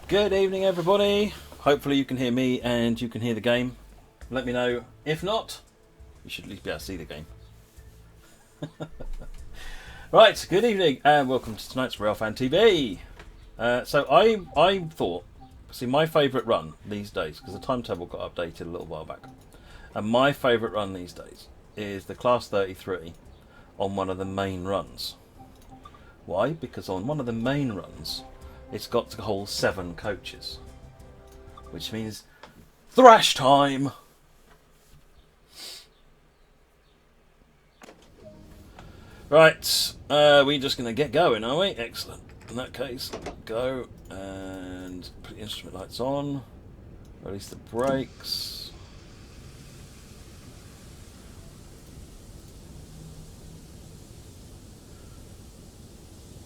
Good evening, everybody. Hopefully you can hear me and you can hear the game. Let me know. If not, you should at least be able to see the game. Right, good evening and welcome to tonight's Real Fan TV. So I thought, see, my favourite run these days, because the timetable got updated a little while back, and my favourite run these days is the Class 33 on one of the main runs. Why? Because on one of the main runs, it's got to hold 7 coaches, which means thrash time. Right, we're just going to get going, are we? Excellent. In that case, go and put the instrument lights on, release the brakes.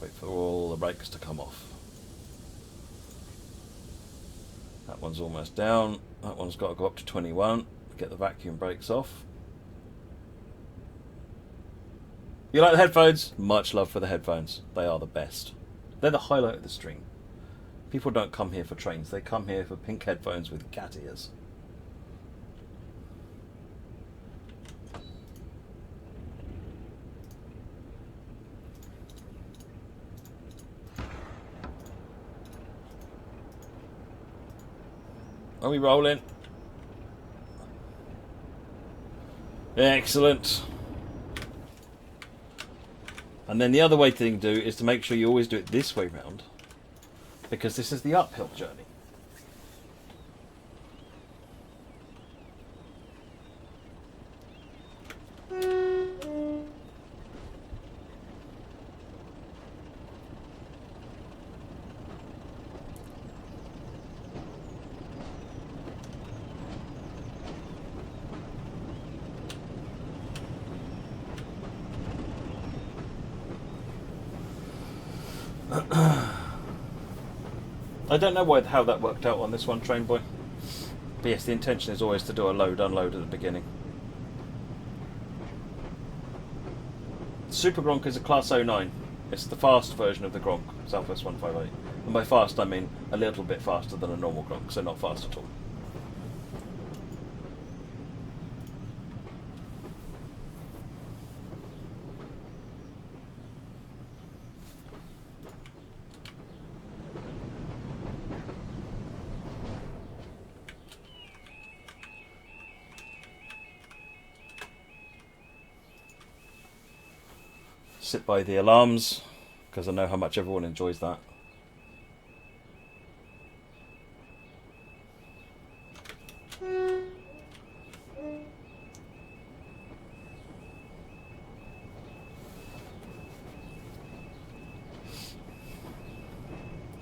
Wait for all the brakes to come off. That one's almost down. That one's got to go up to 21. Get the vacuum brakes off. You like the headphones? Much love for the headphones. They are the best. They're the highlight of the stream. People don't come here for trains. They come here for pink headphones with cat ears. Are we rolling? Excellent. And then the other way thing to do is to make sure you always do it this way round, because this is the uphill journey. I don't know how that worked out on this one, Train Boy. But yes, the intention is always to do a load-unload at the beginning. Super Gronk is a Class 09. It's the fast version of the Gronk, Southwest 158. And by fast, I mean a little bit faster than a normal Gronk, so not fast at all. Sit by the alarms, because I know how much everyone enjoys that.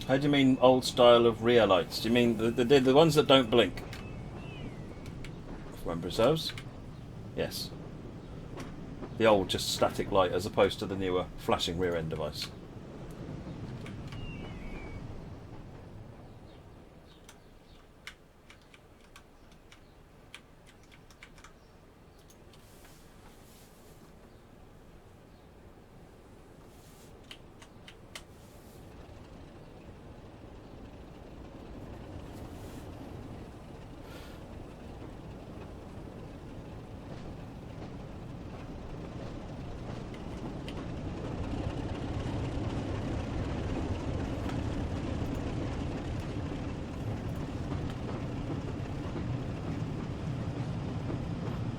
How do you mean old style of rear lights? Do you mean the ones that don't blink? If memory serves? Yes. The old just static light as opposed to the newer flashing rear end device.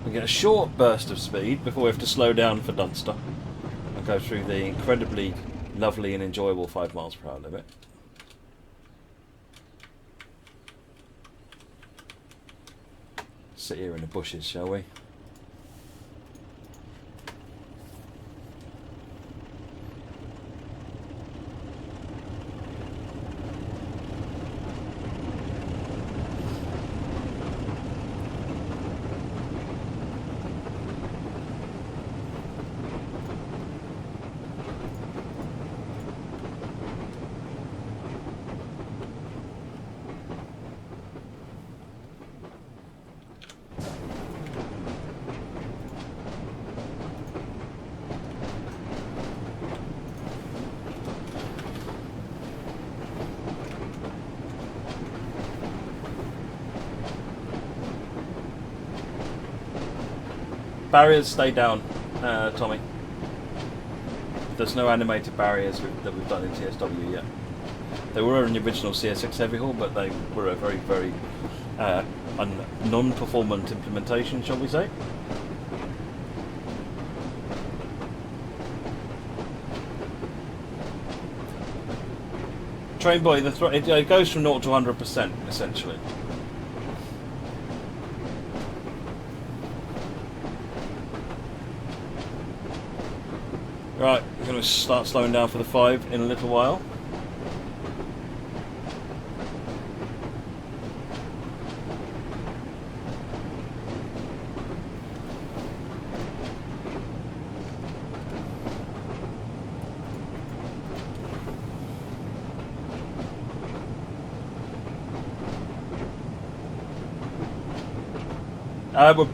We get a short burst of speed before we have to slow down for Dunster and go through the incredibly lovely and enjoyable 5 miles per hour limit. Sit here in the bushes, shall we? Barriers stay down, Tommy. There's no animated barriers that we've done in TSW yet. They were in the original CSX Heavy Haul, but they were a very, very non-performant implementation, shall we say. Train Boy, it goes from 0 to 100%, essentially. Right, we're going to start slowing down for the 5 in a little while.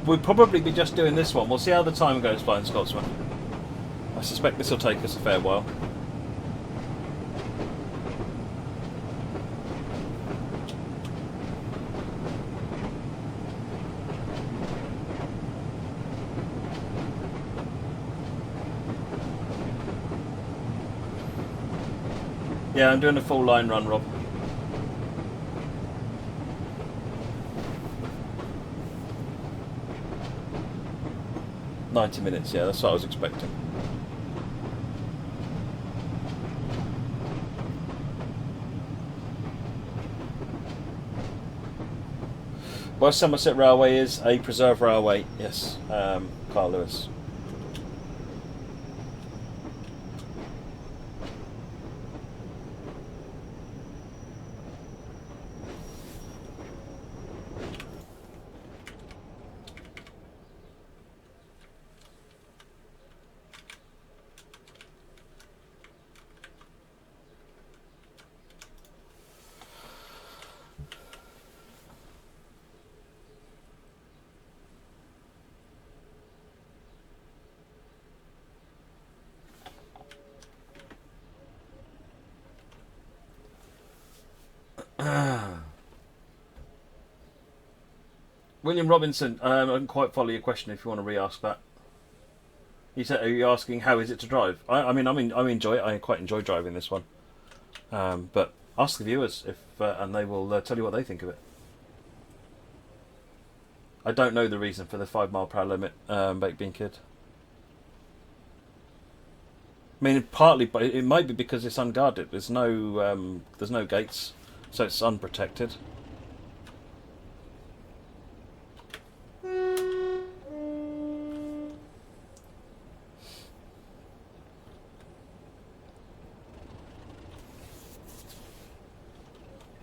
We'll probably be just doing this one. We'll see how the time goes, Flying Scotsman. I suspect this will take us a fair while. Yeah, I'm doing a full line run, Rob. "90 minutes, yeah, that's what I was expecting." West Somerset Railway is a preserve railway, yes, Carl Lewis. William Robinson, I didn't quite follow your question. If you want to re-ask that, you said, "Are you asking how is it to drive?" I enjoy it. I quite enjoy driving this one. But ask the viewers and they will tell you what they think of it. I don't know the reason for the 5 mile per hour limit, Baked Bean Kid. I mean, partly, but it might be because it's unguarded. There's no gates, so it's unprotected.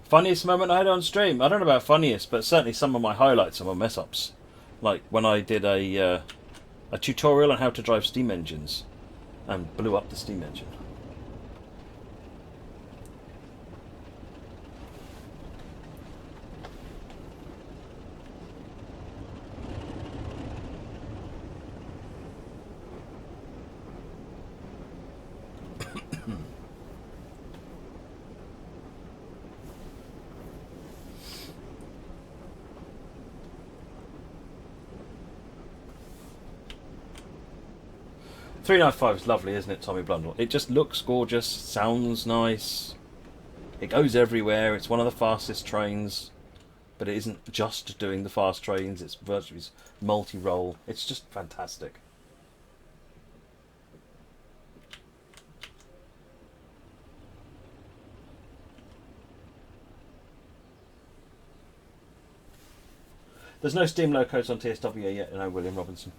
Funniest moment I had on stream? I don't know about funniest, but certainly some of my highlights are my mess ups. Like when I did a tutorial on how to drive steam engines and blew up the steam engine. .395 is lovely, isn't it, Tommy Blundell? It just looks gorgeous, sounds nice, it goes everywhere, it's one of the fastest trains, but it isn't just doing the fast trains, it's virtually multi-role. It's just fantastic. There's no steam locos on TSW yet, no, William Robinson.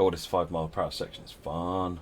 Oh, this 5 mile per hour section is fun.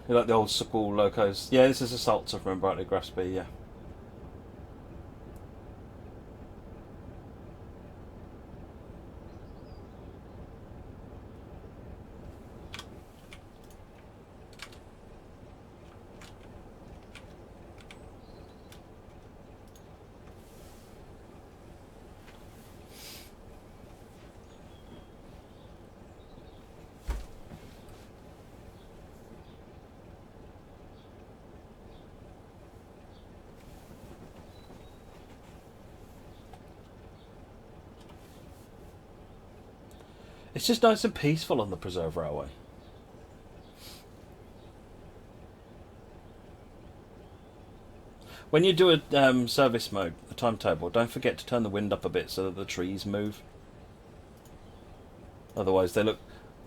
You like the old school locos? Yeah, this is a Salter from Brightly Graspy, yeah. It's just nice and peaceful on the Preserve Railway. When you do a service mode, a timetable, don't forget to turn the wind up a bit so that the trees move. Otherwise they look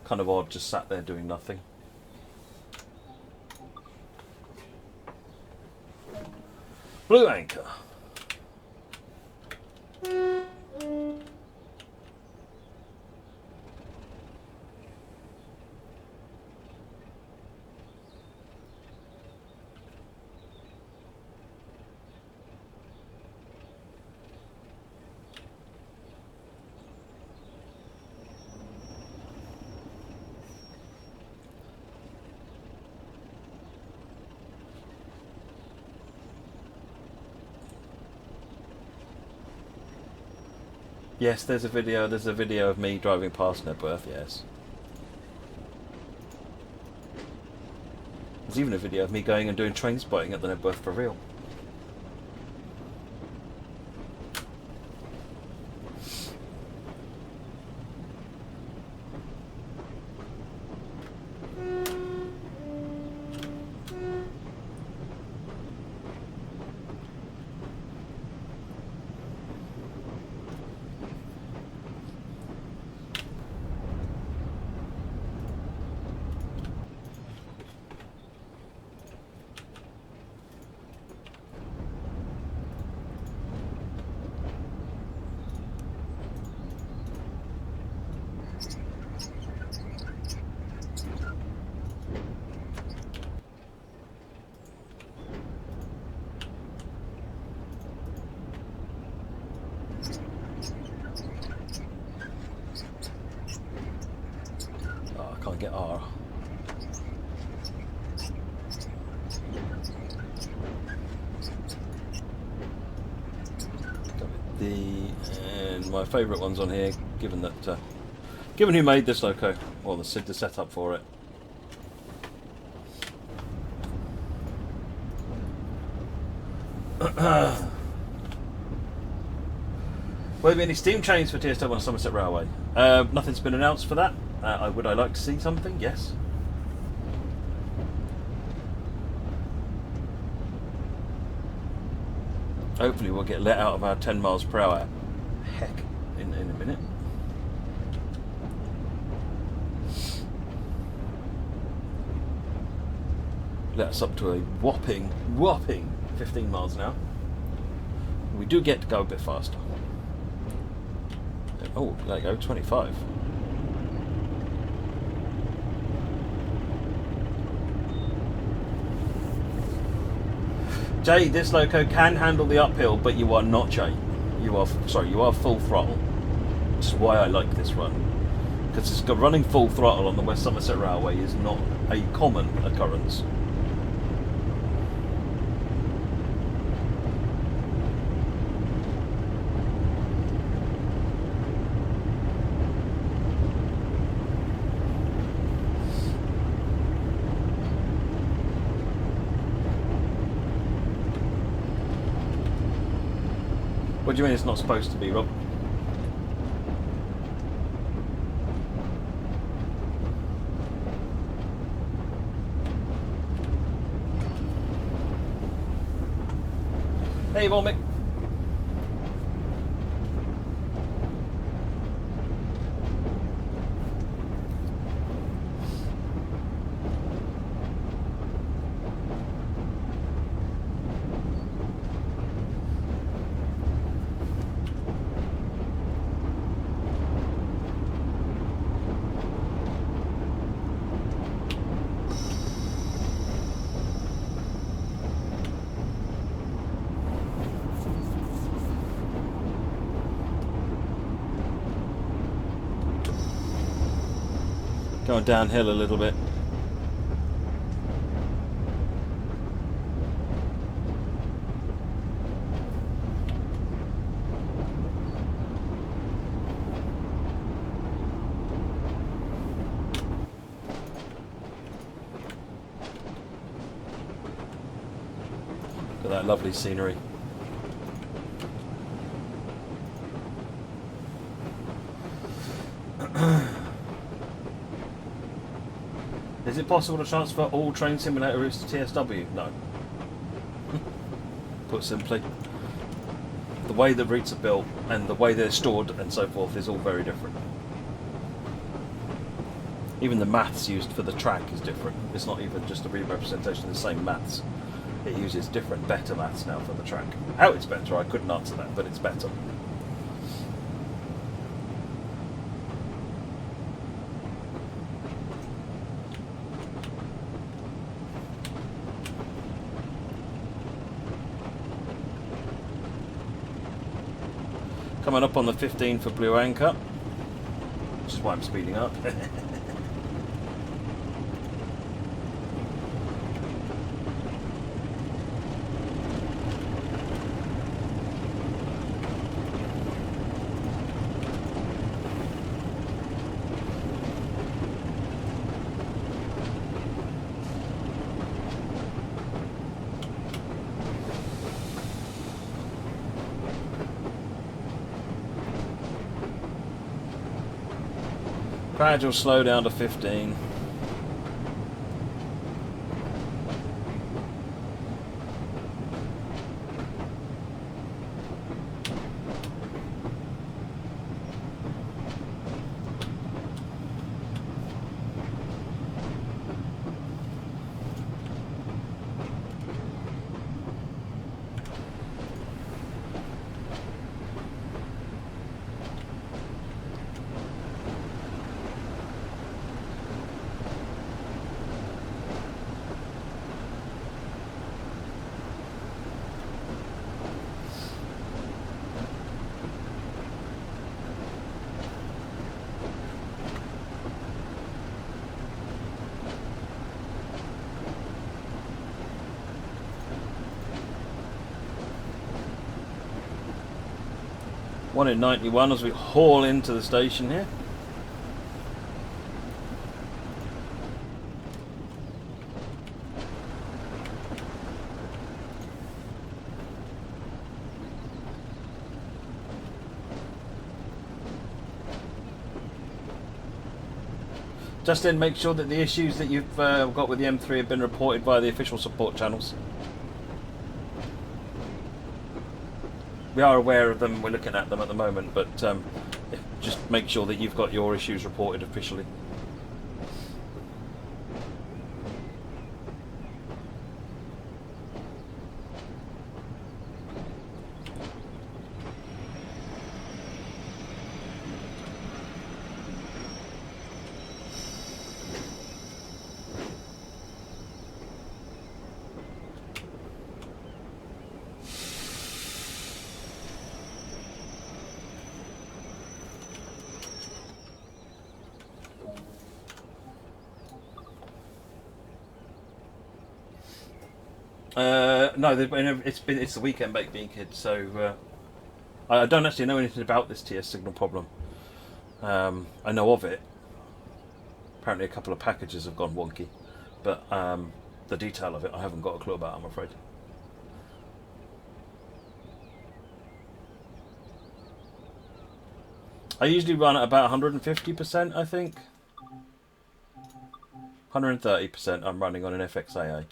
kind of odd just sat there doing nothing. Blue Anchor. Yes, there's a video of me driving past Nebworth, yes. There's even a video of me going and doing train spotting at the Nebworth for real. Can't get R. And my favourite ones on here, given who made this loco, or the setup for it. Will there be any steam trains for TSW on Somerset Railway? Nothing's been announced for that. Would I like to see something? Yes. Hopefully we'll get let out of our 10 miles per hour heck in a minute. Let us up to a whopping 15 miles an hour. We do get to go a bit faster. Oh, there you go, 25. Jay, this loco can handle the uphill, but you are not Jay. You are full throttle. Which is why I like this run. Because running full throttle on the West Somerset Railway is not a common occurrence. What do you mean it's not supposed to be, Rob? Hey, Volmic. Going downhill a little bit. Look at that lovely scenery. Is it possible to transfer all train simulator routes to TSW? No. Put simply, the way the routes are built and the way they're stored and so forth is all very different. Even the maths used for the track is different. It's not even just a re-representation of the same maths. It uses different, better maths now for the track. How it's better, I couldn't answer that, but it's better. Coming up on the 15 for Blue Anchor, which is why I'm speeding up. Gradual slow down to 15. One in 91 as we haul into the station here. Justin, make sure that the issues that you've got with the M3 have been reported by the official support channels. We are aware of them, we're looking at them at the moment, but just make sure that you've got your issues reported officially. No, it's the weekend baked bean kid, so I don't actually know anything about this TS signal problem. I know of it. Apparently, a couple of packages have gone wonky, but the detail of it I haven't got a clue about, I'm afraid. I usually run at about 150%, I think. 130% I'm running on an FXAA.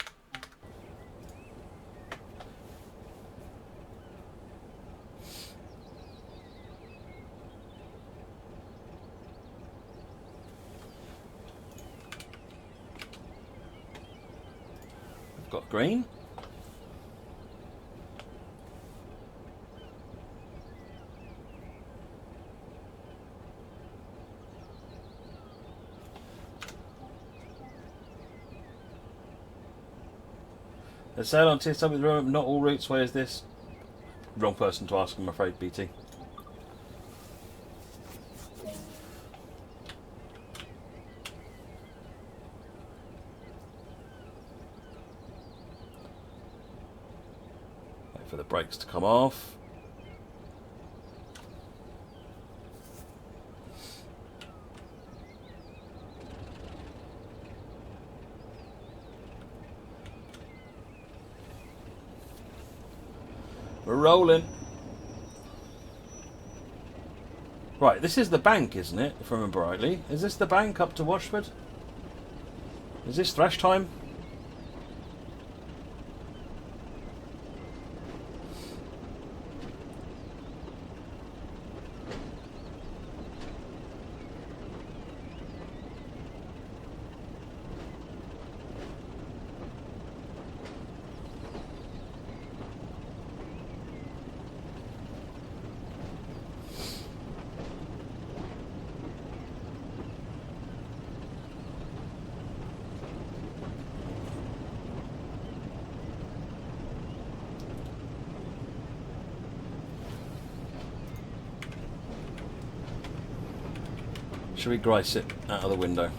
Got green. The sale on TSW at the moment, not all routes. Where is this? Wrong person to ask, I'm afraid, BT. for the brakes to come off. We're rolling. Right, this is the bank, isn't it? If I remember rightly. Is this the bank up to Washford? Is this thrash time? Should we grice it out of the window?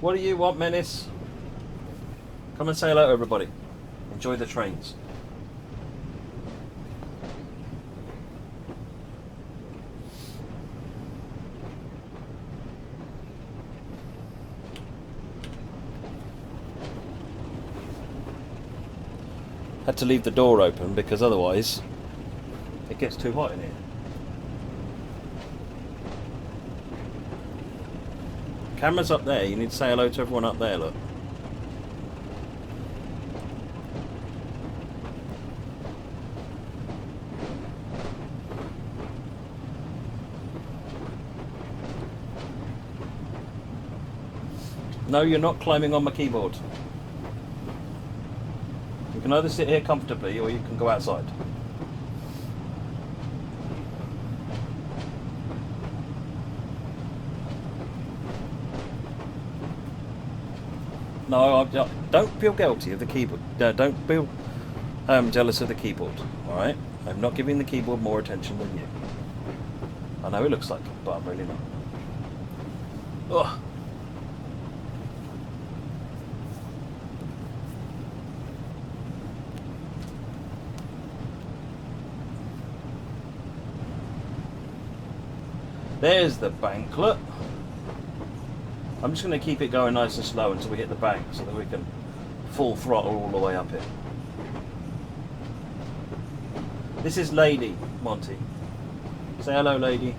What do you want, Menace? Come and say hello to everybody. Enjoy the trains. Had to leave the door open because otherwise it gets too hot in here. Camera's up there, you need to say hello to everyone up there, look. No, you're not climbing on my keyboard. You can either sit here comfortably or you can go outside. No, don't feel guilty of the keyboard. Don't feel jealous of the keyboard, alright? I'm not giving the keyboard more attention than you. I know it looks like it, but I'm really not. Ugh. There's the banklet. I'm just going to keep it going nice and slow until we hit the bank so that we can full throttle all the way up it. This is Lady, Monty. Say hello, Lady.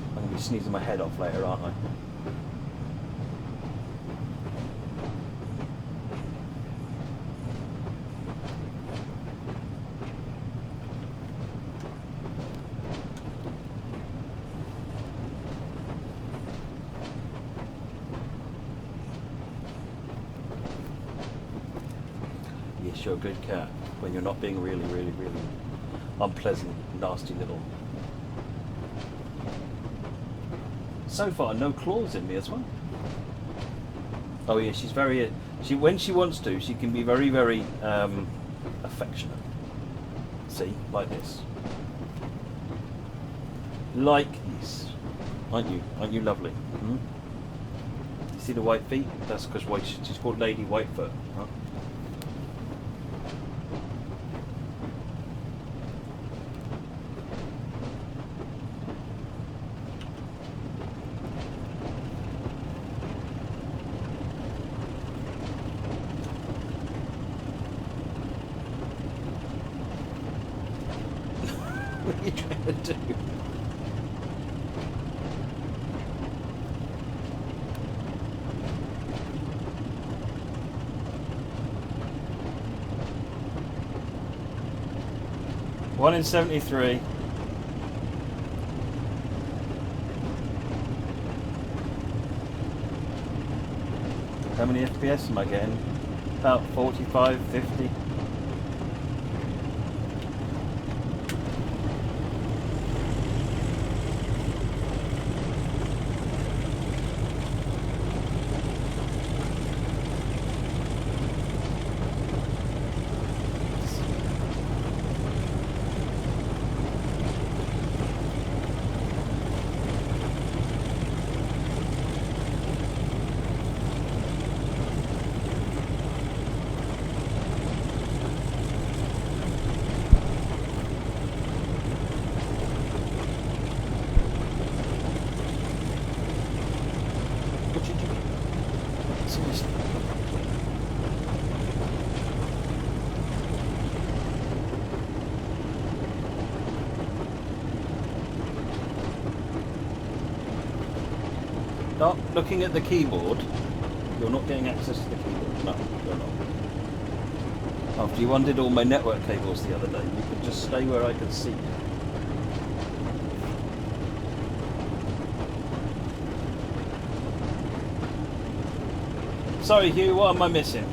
I'm going to be sneezing my head off later, aren't I? Yes, you're a good cat when you're not being really unpleasant, nasty little. So far, no claws in me as well. Oh yeah, she's very. When she wants to, she can be very affectionate. See, like this. Like this. Aren't you? Aren't you lovely? Hmm? You see the white feet? That's because she's called Lady Whitefoot. Huh? What are you trying to do? One in 73. How many FPS am I getting? About 45, 50. Stop looking at the keyboard. You're not getting access to the keyboard. No, you're not. After you undid all my network cables the other day, you could just stay where I can see you. Sorry, Hugh, what am I missing?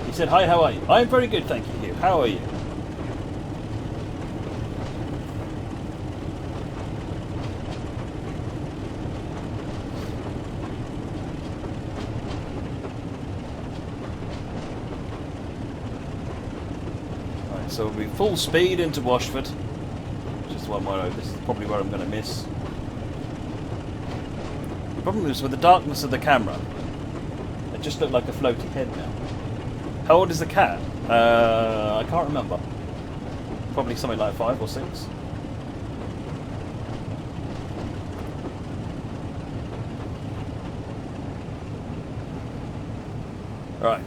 He said, hi, how are you? I'm very good, thank you, Hugh. How are you? So we'll be full speed into Washford. Just one more road. This is probably where I'm going to miss. The problem is with the darkness of the camera, it just looked like a floaty head now. How old is the cat? I can't remember. Probably something like 5 or 6. Right.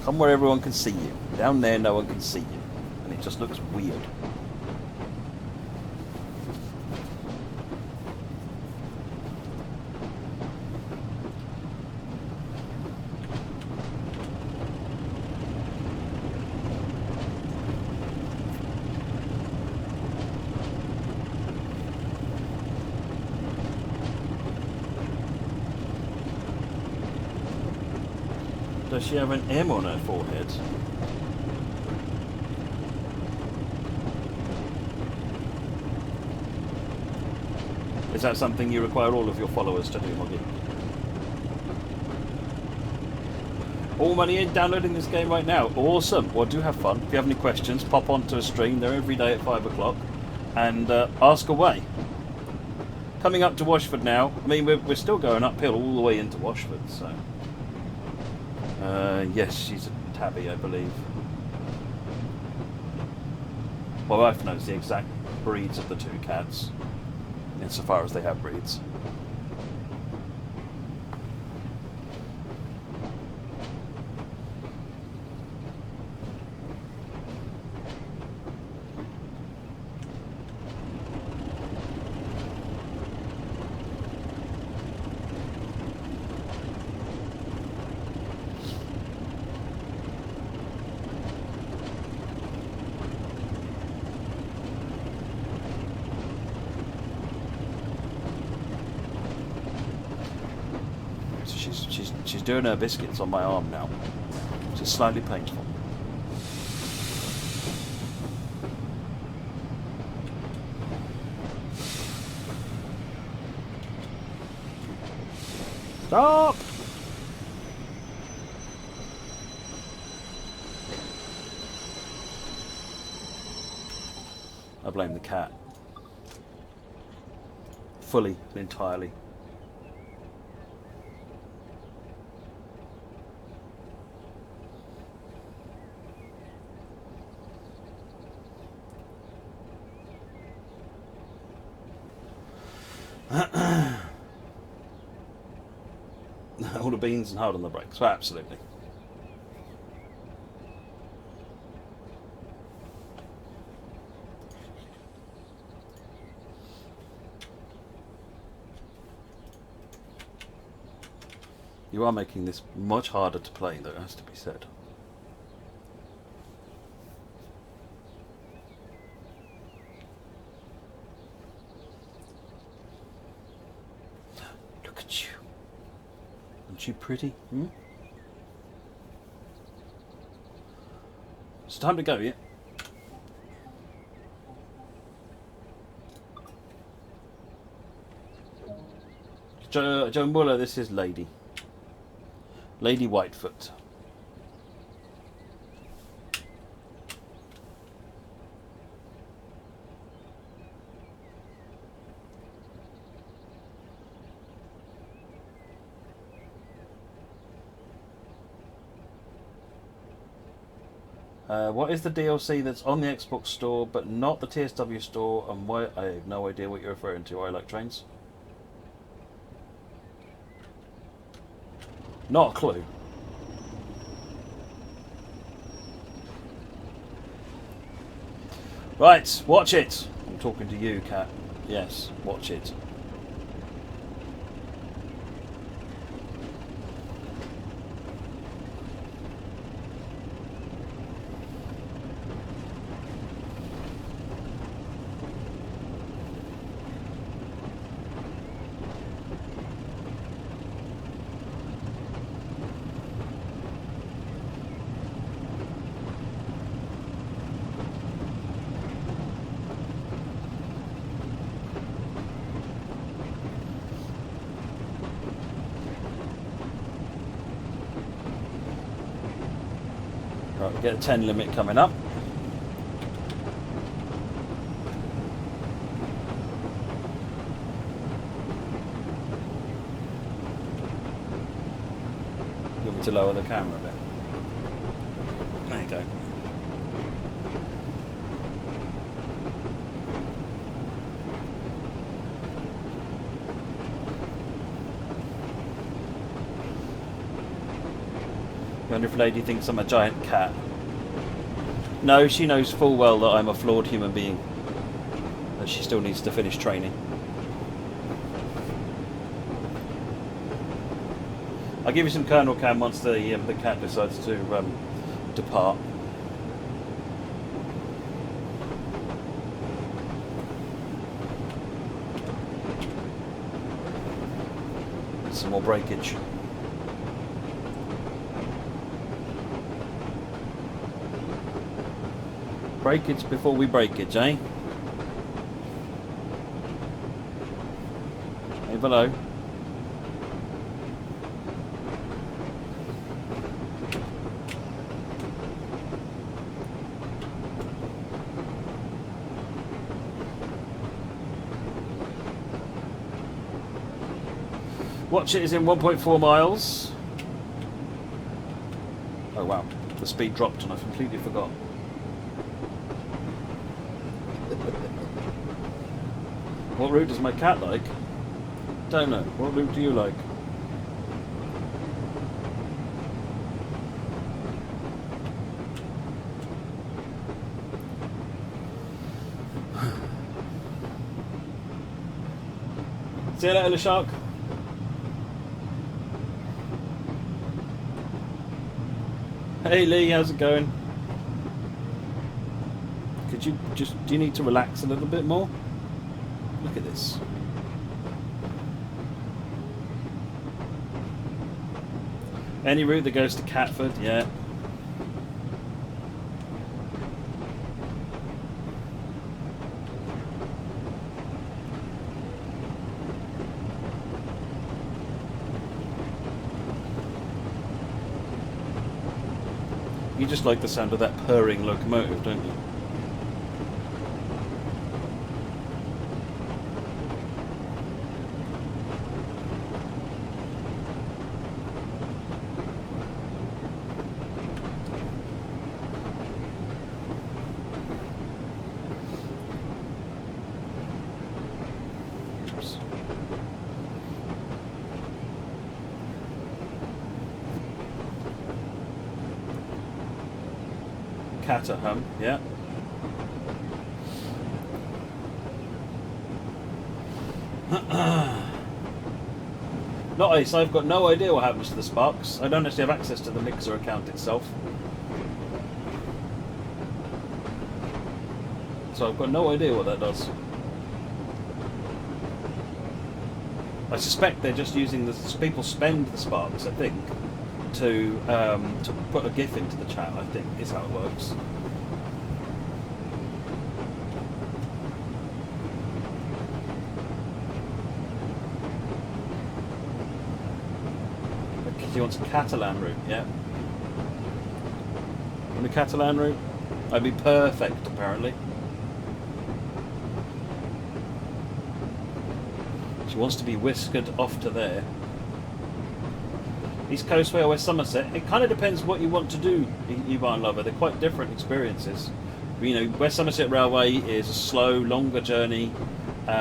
Come where everyone can see you. Down there, no one can see you. And it just looks weird. Does she have an M on her forehead? Is that something you require all of your followers to do, Moggy? All money in downloading this game right now. Awesome. Well, do have fun. If you have any questions, pop onto a stream. They're every day at 5 o'clock. And ask away. Coming up to Washford now. I mean, we're still going uphill all the way into Washford, so... yes, she's a tabby, I believe. My wife knows the exact breeds of the 2 cats, insofar as they have breeds. She's doing her biscuits on my arm now, which is slightly painful. Stop! I blame the cat. Fully and entirely. All the beans and hard on the brakes. Well, absolutely. You are making this much harder to play, though, it has to be said. Look at you. Aren't you pretty? Hmm? It's time to go, yeah? Joe Muller, this is Lady. Lady Whitefoot. What is the DLC that's on the Xbox store but not the TSW store, and why? I have no idea what you're referring to. I like trains. Not a clue. Right, watch it. I'm talking to you, Cat. Yes, watch it. Right, we get a 10 limit coming up. You want me to lower the camera a bit? There you go. I wonder if Lady thinks I'm a giant cat. No, she knows full well that I'm a flawed human being. That she still needs to finish training. I'll give you some kernel cam once the cat decides to depart. Some more breakage. Breakage before we breakage, eh? Hey, below. Watch it is in 1.4 miles. Oh wow, the speed dropped and I completely forgot. What route does my cat like? Don't know. What route do you like? See you later, little shark. Hey Lee, how's it going? Could you do you need to relax a little bit more? Look at this. Any route that goes to Catford, yeah. You just like the sound of that purring locomotive, don't you? Caterham, yeah. Not Ace, I've got no idea what happens to the sparks. I don't actually have access to the Mixer account itself. So I've got no idea what that does. I suspect they're just using the people spend the sparks, I think, to put a GIF into the chat, I think, is how it works. She wants a Catalan route, yeah. On the Catalan route? I'd be perfect, apparently. She wants to be whiskered off to there. East Coastway or West Somerset. It kind of depends what you want to do, you Barn Lover. They're quite different experiences. You know, West Somerset Railway is a slow, longer journey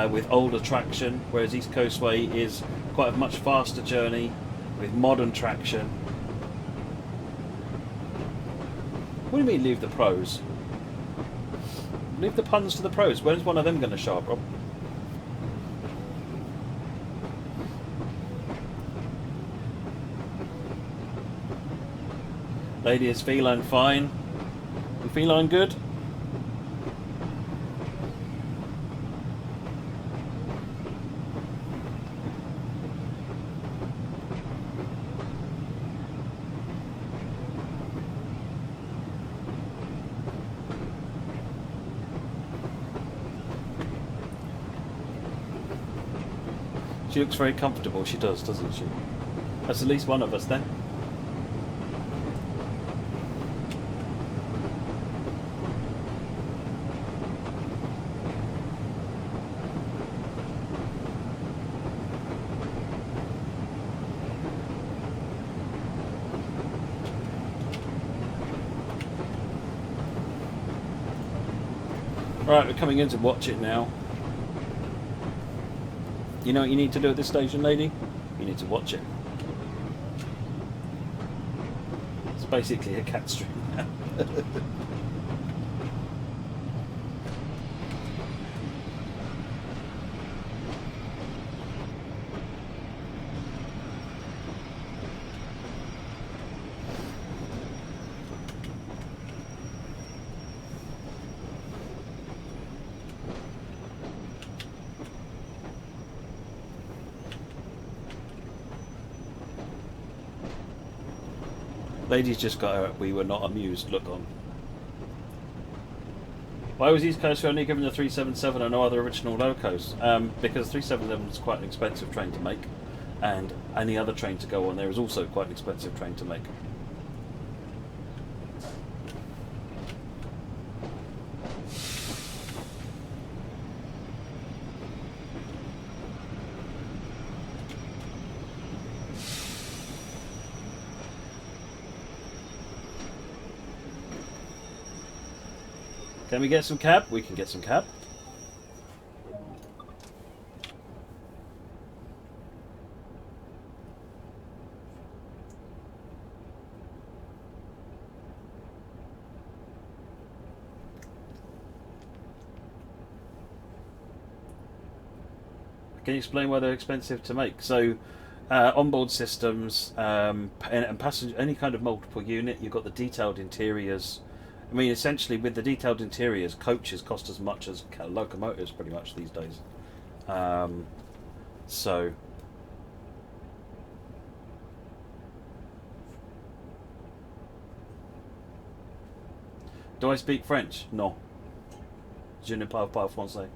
with older traction, whereas East Coastway is quite a much faster journey with modern traction. What do you mean leave the pros? Leave the puns to the pros. When's one of them going to show up, Rob? Lady, is feline fine? You feline good? She looks very comfortable. She does, doesn't she? That's at least one of us then. Right, we're coming in to watch it now. You know what you need to do at this station, lady? You need to watch it. It's basically a cat stream now. Lady's just got her "we were not amused" look on. Why was East Coast only given the 377 and no other original locos? Because 377 is quite an expensive train to make, and any other train to go on there is also quite an expensive train to make. Can we get some cab? We can get some cab. Can you explain why they're expensive to make? So, onboard systems and passenger, any kind of multiple unit. You've got the detailed interiors. I mean, essentially, with the detailed interiors, coaches cost as much as locomotives pretty much these days. So, do I speak French? No. Je ne parle pas français.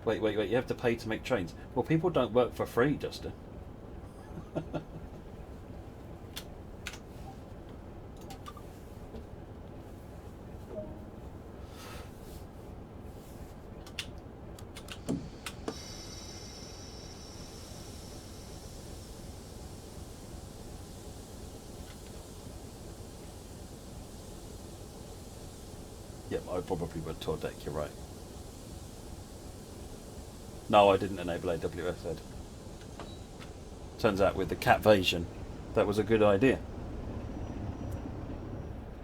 Wait, you have to pay to make trains. Well, people don't work for free, Justin. Yep, I probably would tour deck, you're right. No, I didn't enable AWS Ed. Turns out with the Catvasion, that was a good idea.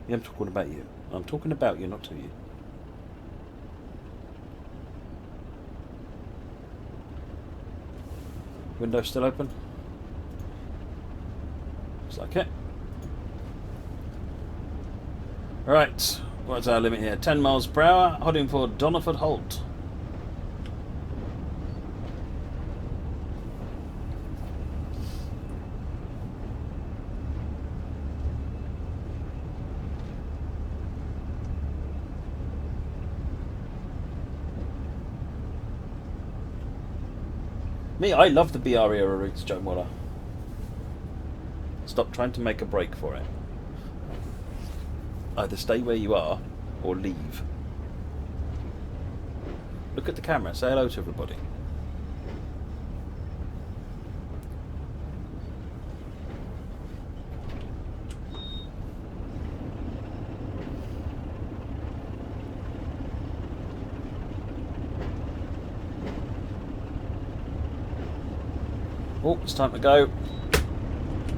Yeah, I'm talking about you. I'm talking about you, not to you. Window still open? Looks like it. Right, what's our limit here? 10 miles per hour, heading for Doniford Holt. Me, I love the BR era routes, Joe Waller. Stop trying to make a break for it. Either stay where you are or leave. Look at the camera. Say hello to everybody. Oh, it's time to go.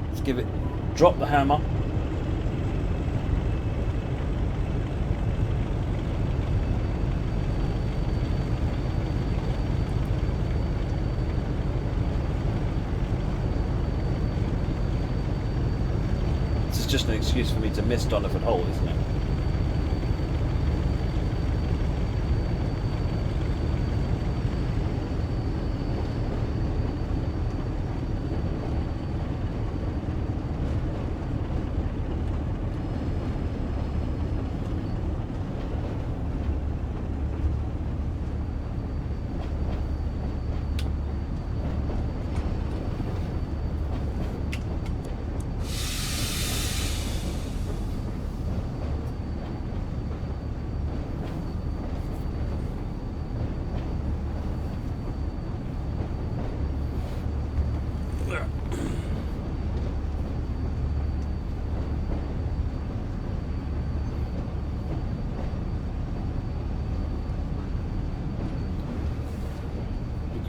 Let's give it. Drop the hammer. This is just an excuse for me to miss Donovan Hole, isn't it?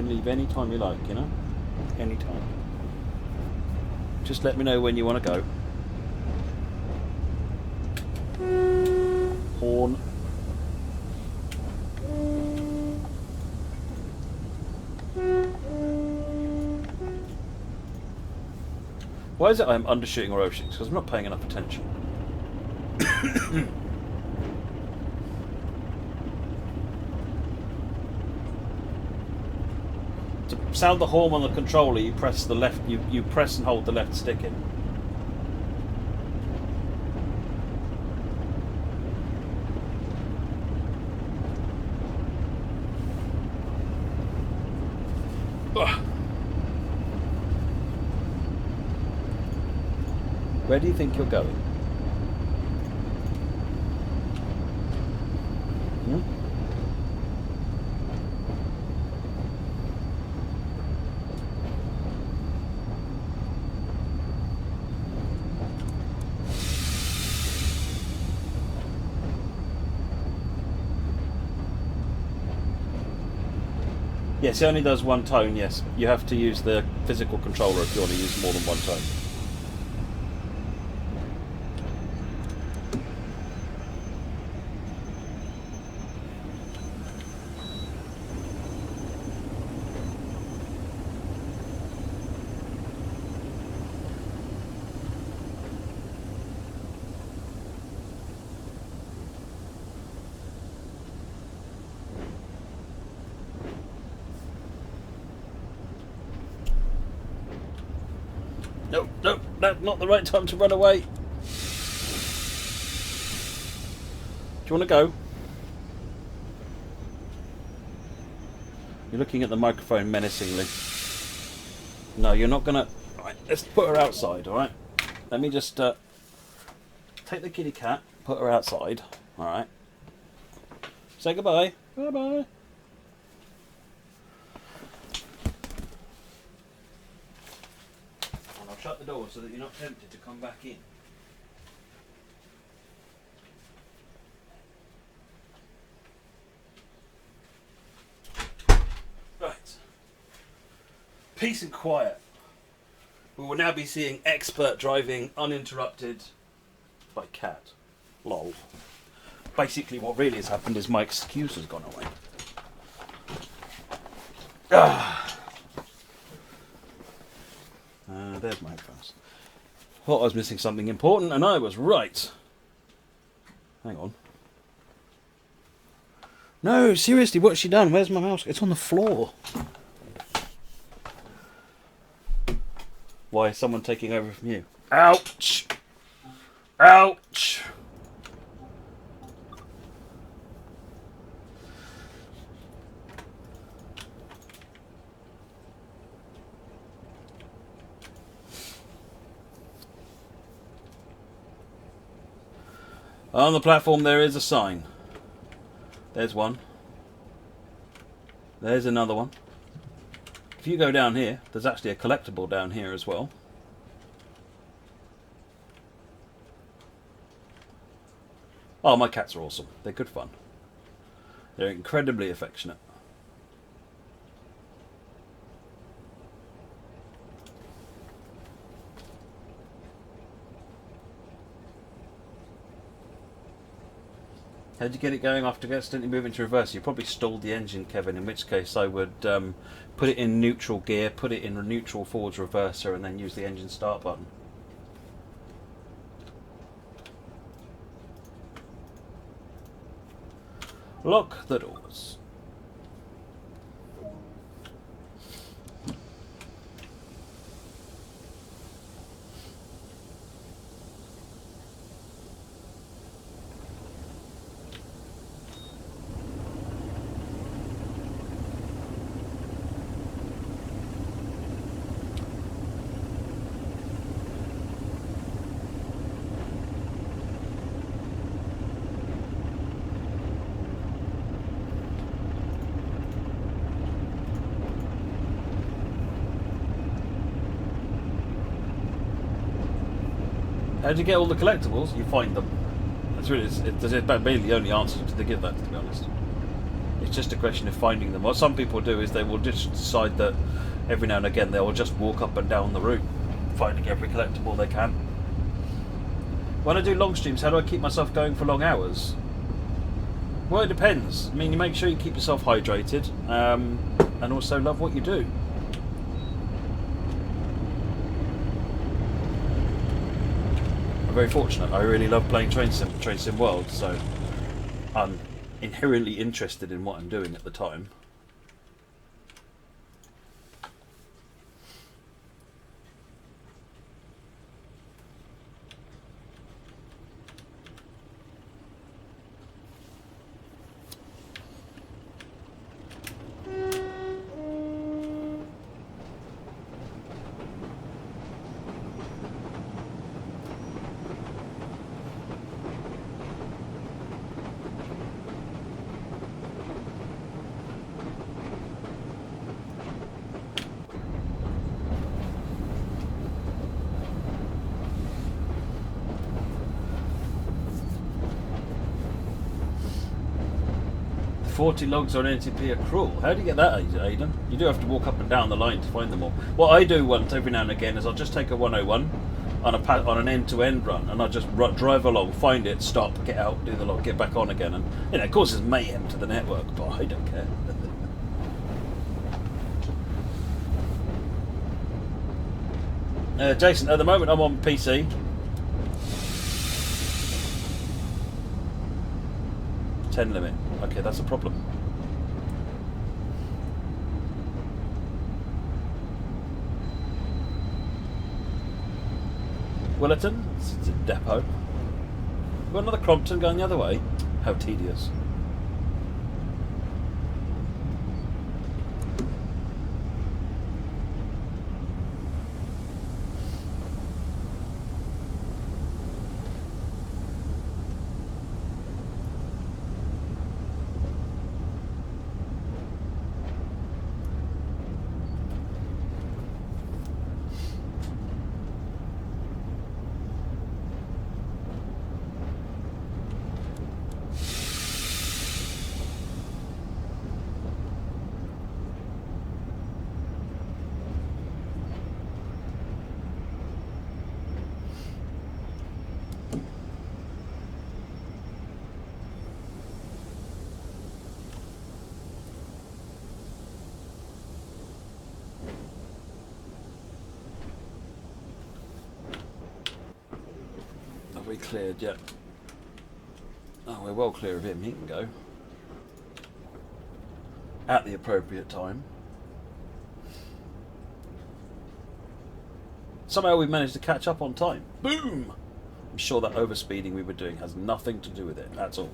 Leave any time you like, you know? Any time. Just let me know when you want to go. Horn. Why is it I'm undershooting or overshooting? Because I'm not paying enough attention. To sound the horn on the controller, you press the left. You press and hold the left stick in. Ugh. Where do you think you're going? Yes, it only does one tone, yes. You have to use the physical controller if you want to use more than one tone. No, no, that's not the right time to run away. Do you want to go? You're looking at the microphone menacingly. No, you're not going to... Right, let's put her outside, alright? Let me just take the kitty cat, put her outside, alright? Say goodbye. Bye-bye. Shut the door so that you're not tempted to come back in. Right. Peace and quiet. We will now be seeing expert driving uninterrupted by cat. Lol. Basically what really has happened is my excuse has gone away. There's my headphones. Thought I was missing something important, and I was right. Hang on. No, seriously, what's she done? Where's my mouse? It's on the floor. Why is someone taking over from you? Ouch! Ouch! On the platform there is a sign. There's one. There's another one. If you go down here, there's actually a collectible down here as well. Oh, my cats are awesome. They're good fun. They're incredibly affectionate. How'd you get it going after accidentally moving to reverse? You probably stalled the engine, Kevin, in which case I would put it in neutral gear, put it in a neutral forwards reverser, and then use the engine start button. Lock the doors. How do you get all the collectibles? You find them. That's really, it's mainly the only answer to give that, to be honest. It's just a question of finding them. What some people do is they will just decide that every now and again they will just walk up and down the route, finding every collectible they can. When I do long streams, how do I keep myself going for long hours? Well, it depends. I mean, you make sure you keep yourself hydrated, and also love what you do. Very fortunate. I really love playing Train Sim World, so I'm inherently interested in what I'm doing at the time. The 40 logs on NTP are cruel. How do you get that, Aidan? You do have to walk up and down the line to find them all. What I do once every now and again is I'll just take a 101 on an end-to-end run, and I'll just drive along, find it, stop, get out, do the log, get back on again, and it causes mayhem to the network, but I don't care. Jason, at the moment I'm on PC. 10 limit. Okay, that's a problem. Willerton, it's a depot. Got another Crompton going the other way. How tedious. Have we cleared yet? Oh, we're well clear of him. He can go at the appropriate time. Somehow we've managed to catch up on time. Boom! I'm sure that overspeeding we were doing has nothing to do with it. That's all.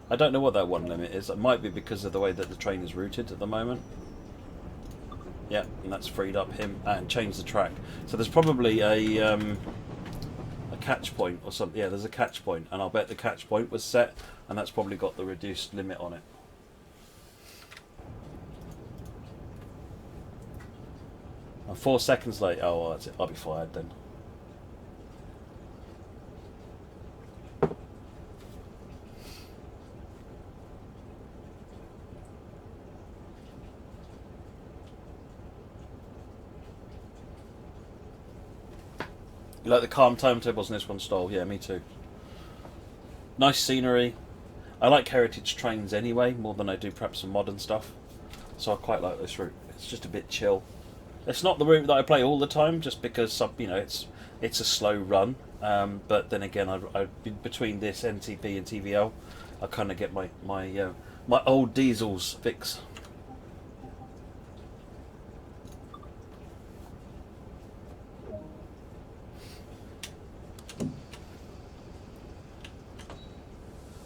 I don't know what that one limit is. It might be because of the way that the train is routed at the moment. Yeah, and that's freed up him and changed the track. So there's probably a catch point or something. Yeah, there's a catch point, and I'll bet the catch point was set, and that's probably got the reduced limit on it. And 4 seconds late. Oh, well, that's it. I'll be fired then. You like the calm timetables in this one, Stoll? Yeah, me too. Nice scenery. I like heritage trains anyway, more than I do perhaps some modern stuff. So I quite like this route. It's just a bit chill. It's not the route that I play all the time, just because it's a slow run. But then again, I between this NTP and TVL, I kind of get my old diesels fix.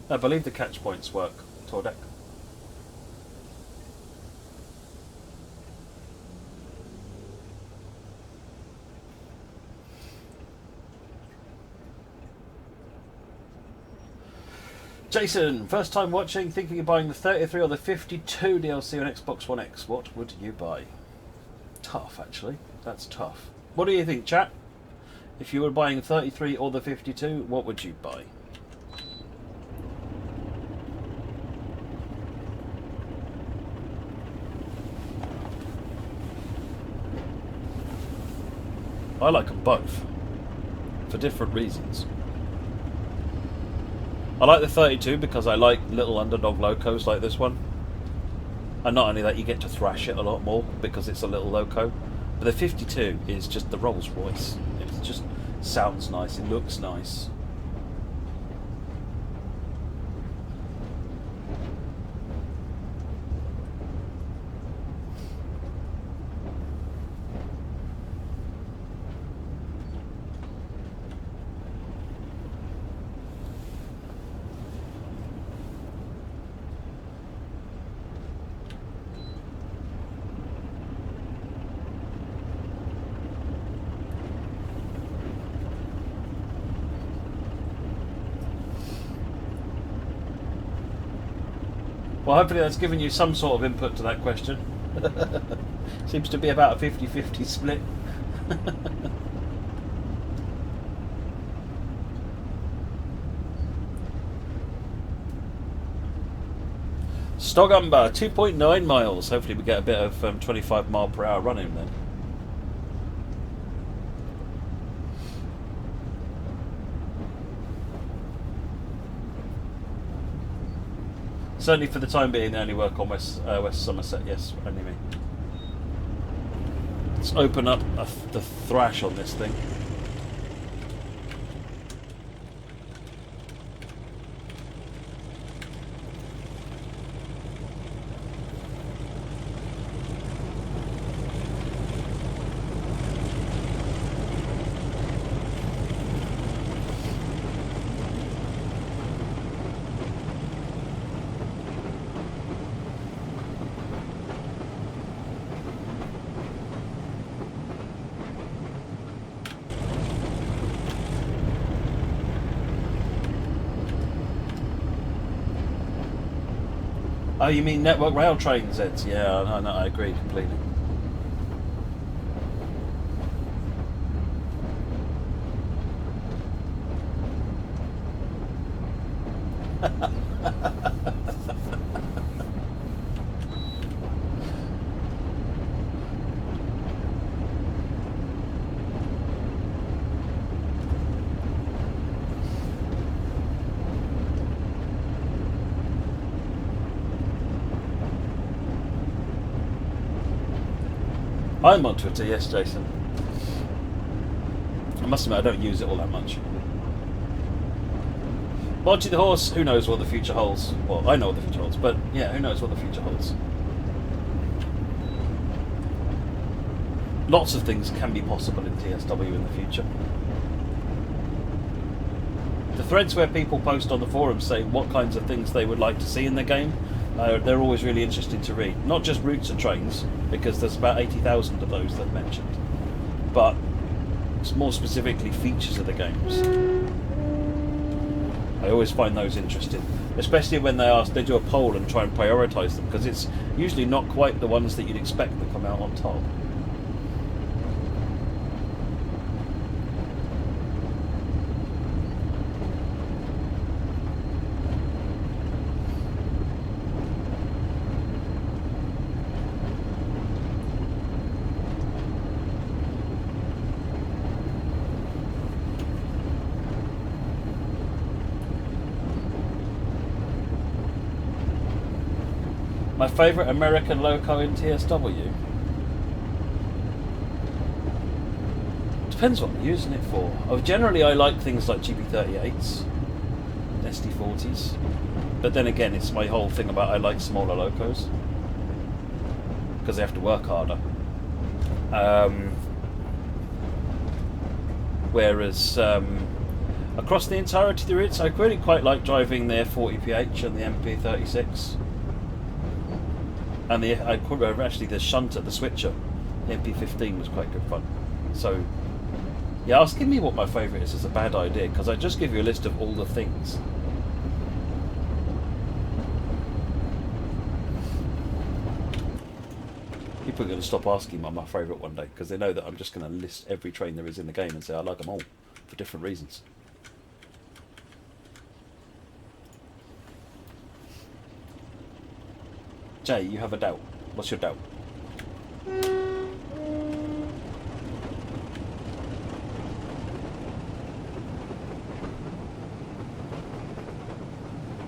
I believe the catch points work, Tordek. Jason, first time watching, thinking of buying the 33 or the 52 DLC on Xbox One X. What would you buy? Tough, actually. That's tough. What do you think, chat? If you were buying the 33 or the 52, what would you buy? I like them both, for different reasons. I like the 32 because I like little underdog locos like this one. And not only that, you get to thrash it a lot more because it's a little loco. But the 52 is just the Rolls Royce. It just sounds nice, it looks nice. Well, hopefully that's given you some sort of input to that question. Seems to be about a 50-50 split. Stogumber, 2.9 miles. Hopefully we get a bit of 25 mile per hour running then. Certainly for the time being, they only work on West Somerset, yes, only me. Let's open up the thrash on this thing. Oh, you mean network rail trains, Ed? Yeah, no, I agree completely. I'm on Twitter, yes, Jason. I must admit, I don't use it all that much. Monty the Horse, who knows what the future holds? Well, I know what the future holds, but yeah, who knows what the future holds? Lots of things can be possible in TSW in the future. The threads where people post on the forums saying what kinds of things they would like to see in the game, They're always really interesting to read. Not just routes of trains, because there's about 80,000 of those that mentioned, but it's more specifically features of the games. I always find those interesting, especially when they do a poll and try and prioritise them, because it's usually not quite the ones that you'd expect that come out on top. My favourite American loco in TSW? Depends what I'm using it for. Generally I like things like GB38s, SD40s, but then again it's my whole thing about I like smaller locos, because they have to work harder. Whereas across the entirety of the routes I really quite like driving the F40PH and the MP36. And actually the shunter, the switcher, the MP15 was quite good fun. So, yeah, asking me what my favourite is a bad idea, because I just give you a list of all the things. People are going to stop asking what my favourite one day, because they know that I'm just going to list every train there is in the game and say I like them all for different reasons. Jay, you have a doubt. What's your doubt?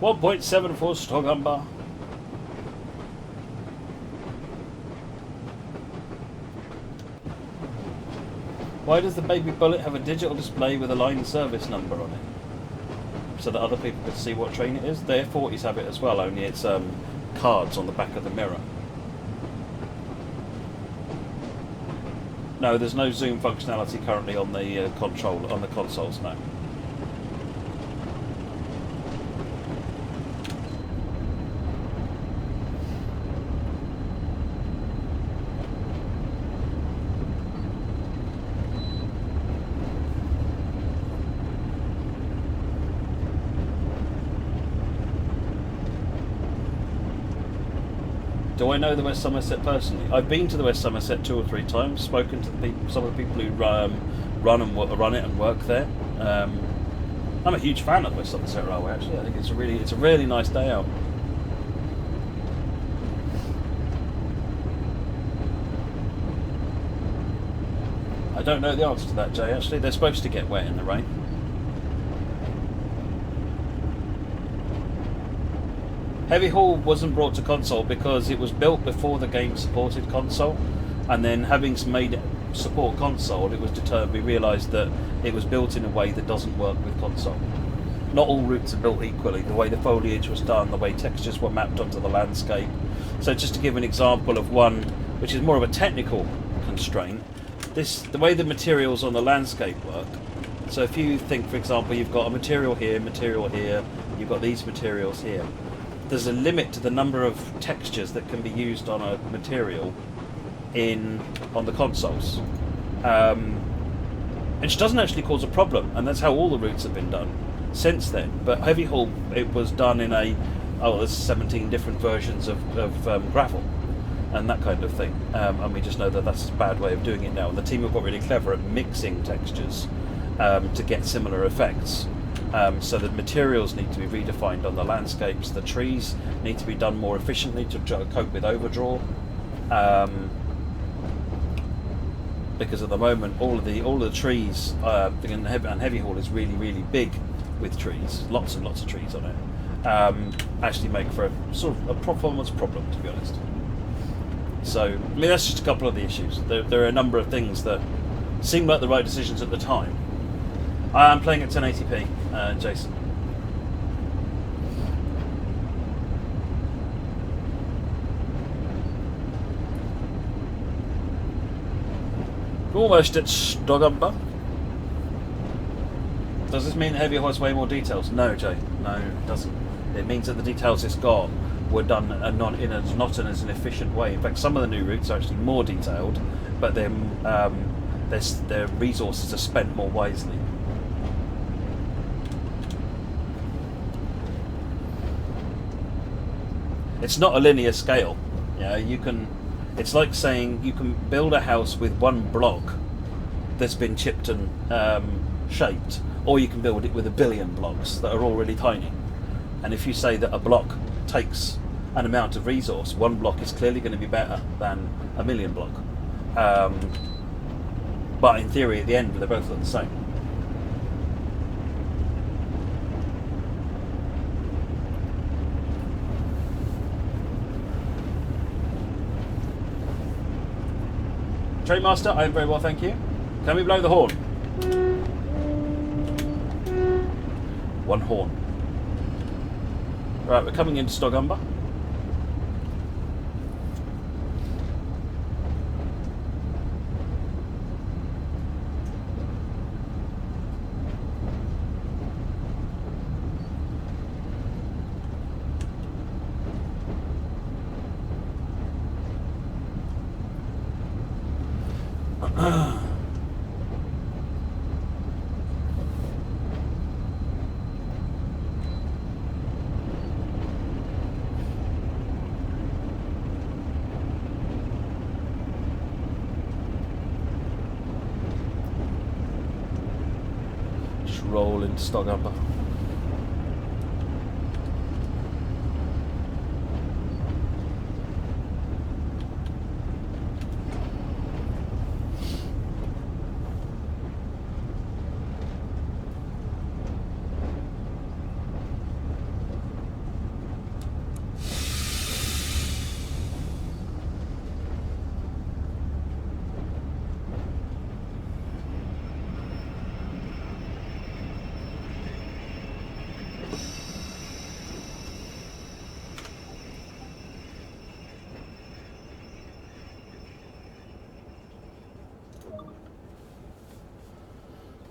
.74 Stogumber. Why does the baby bullet have a digital display with a line service number on it? So that other people can see what train it is? Their 40s have it as well, only it's cards on the back of the mirror. No, there's no zoom functionality currently on the consoles. No. Do I know the West Somerset personally? I've been to the West Somerset 2 or 3 times, spoken to some of the people who run it and work there. I'm a huge fan of the West Somerset Railway, actually. I think it's a really nice day out. I don't know the answer to that, Jay, actually. They're supposed to get wet in the rain. Heavy Haul wasn't brought to console because it was built before the game supported console, and then having made it support console, it was determined. We realised that it was built in a way that doesn't work with console. Not all routes are built equally. The way the foliage was done, the way textures were mapped onto the landscape. So just to give an example of one, which is more of a technical constraint, the way the materials on the landscape work. So if you think, for example, you've got a material here, you've got these materials here. There's a limit to the number of textures that can be used on a material on the consoles, which doesn't actually cause a problem, and that's how all the routes have been done since then. But Heavy Haul, it was done in there's 17 different versions of gravel and that kind of thing, and we just know that that's a bad way of doing it now. And the team have got really clever at mixing textures to get similar effects. So the materials need to be redefined on the landscapes. The trees need to be done more efficiently to cope with overdraw, because at the moment all of the trees and Heavy Haul is really big with trees, lots and lots of trees on it. Actually make for a sort of a performance problem, to be honest. So I mean that's just a couple of the issues. There are a number of things that seemed like the right decisions at the time. I am playing at 1080p, Jason. Almost at Stogumber. Does this mean the Heavy Haul has way more details? No, Jay. No, it doesn't. It means that the details it's got were done not in as an efficient way. In fact, some of the new routes are actually more detailed, but then their resources are spent more wisely. It's not a linear scale. It's like saying you can build a house with one block that's been chipped and shaped, or you can build it with 1 billion blocks that are all really tiny. And if you say that a block takes an amount of resource, one block is clearly going to be better than 1 million block. But in theory, at the end, they both look the same. Trainmaster, I am very well, thank you. Can we blow the horn? One horn. Right, we're coming into Stogumber. Roll into Stogumber.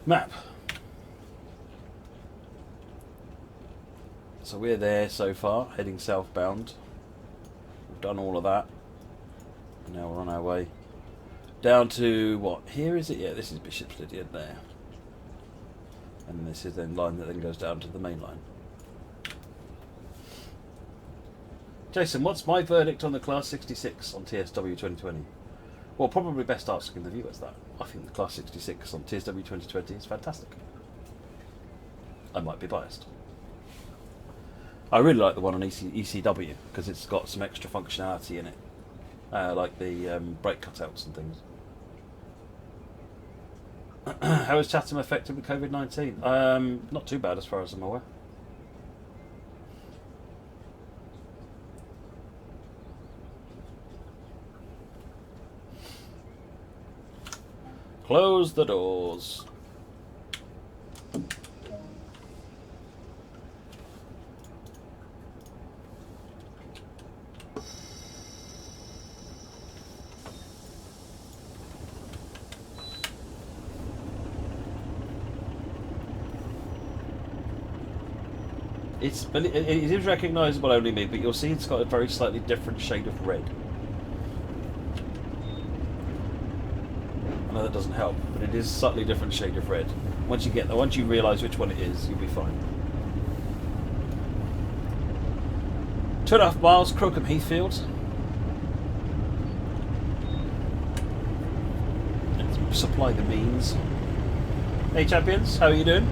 Map. So we're there so far, heading southbound. We've done all of that. Now we're on our way down to what? Here is it? Yeah, this is Bishop's Lydiard there. And this is the line that then goes down to the main line. Jason, what's my verdict on the Class 66 on TSW 2020? Well, probably best asking the viewers that. I think the Class 66 on TSW 2020 is fantastic. I might be biased. I really like the one on ECW because it's got some extra functionality in it, like the brake cutouts and things. How is Chatham affected with COVID-19? Not too bad as far as I'm aware. Close the doors. It is recognisable only me, but you'll see it's got a very slightly different shade of red. I know that doesn't help, but it is a slightly different shade of red. Once you realise which one it is, you'll be fine. 2.5 miles, Crookham Heathfield. Let's supply the means. Hey champions, how are you doing?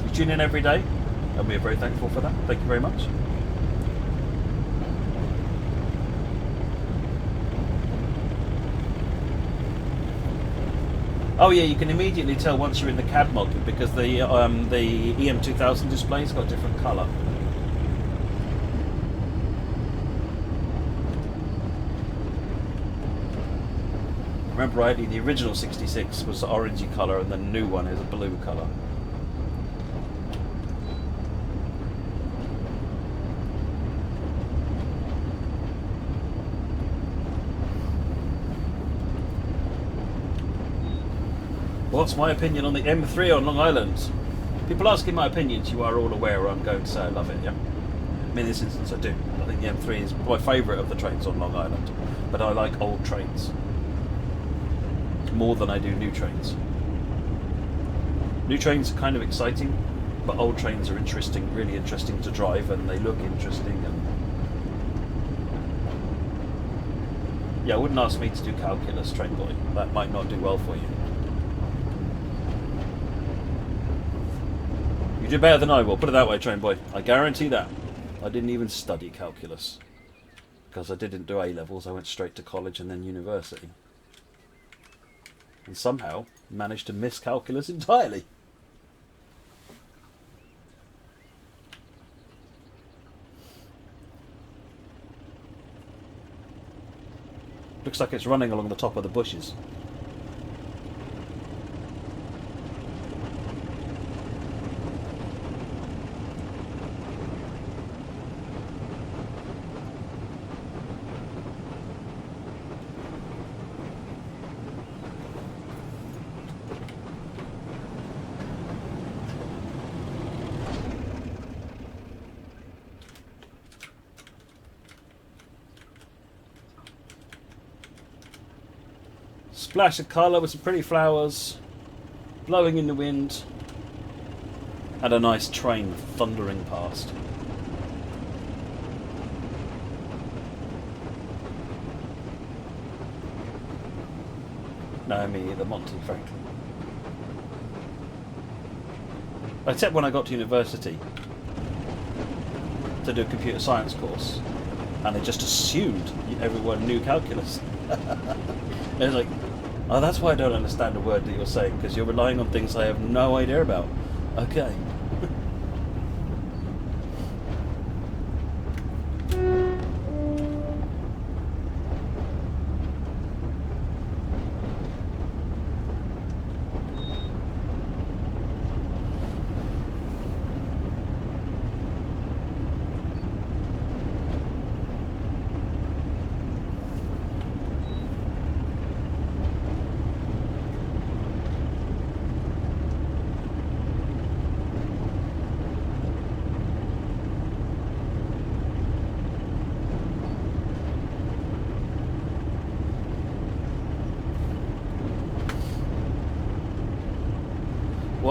You tune in every day, and we are very thankful for that. Thank you very much. Oh yeah, you can immediately tell once you're in the CAD mod because the EM2000 display's got a different colour. Remember rightly, the original 66 was orangey colour and the new one is a blue colour. What's my opinion on the M3 on Long Island? People asking my opinions, you are all aware I'm going to say I love it, yeah? I mean, in this instance I do. I think the M3 is my favourite of the trains on Long Island. But I like old trains more than I do new trains. New trains are kind of exciting, but old trains are interesting, really interesting to drive, and they look interesting. And yeah, I wouldn't ask me to do calculus, train boy. That might not do well for you. You do better than I will, put it that way, train boy. I guarantee that. I didn't even study calculus. Because I didn't do A-levels, I went straight to college and then university. And somehow managed to miss calculus entirely. Looks like it's running along the top of the bushes. Splash of colour with some pretty flowers blowing in the wind, and a nice train thundering past. No, me either, Monty, frankly. Except when I got to university to do a computer science course, and they just assumed everyone knew calculus. And it's like, oh, that's why I don't understand a word that you're saying, because you're relying on things I have no idea about. Okay.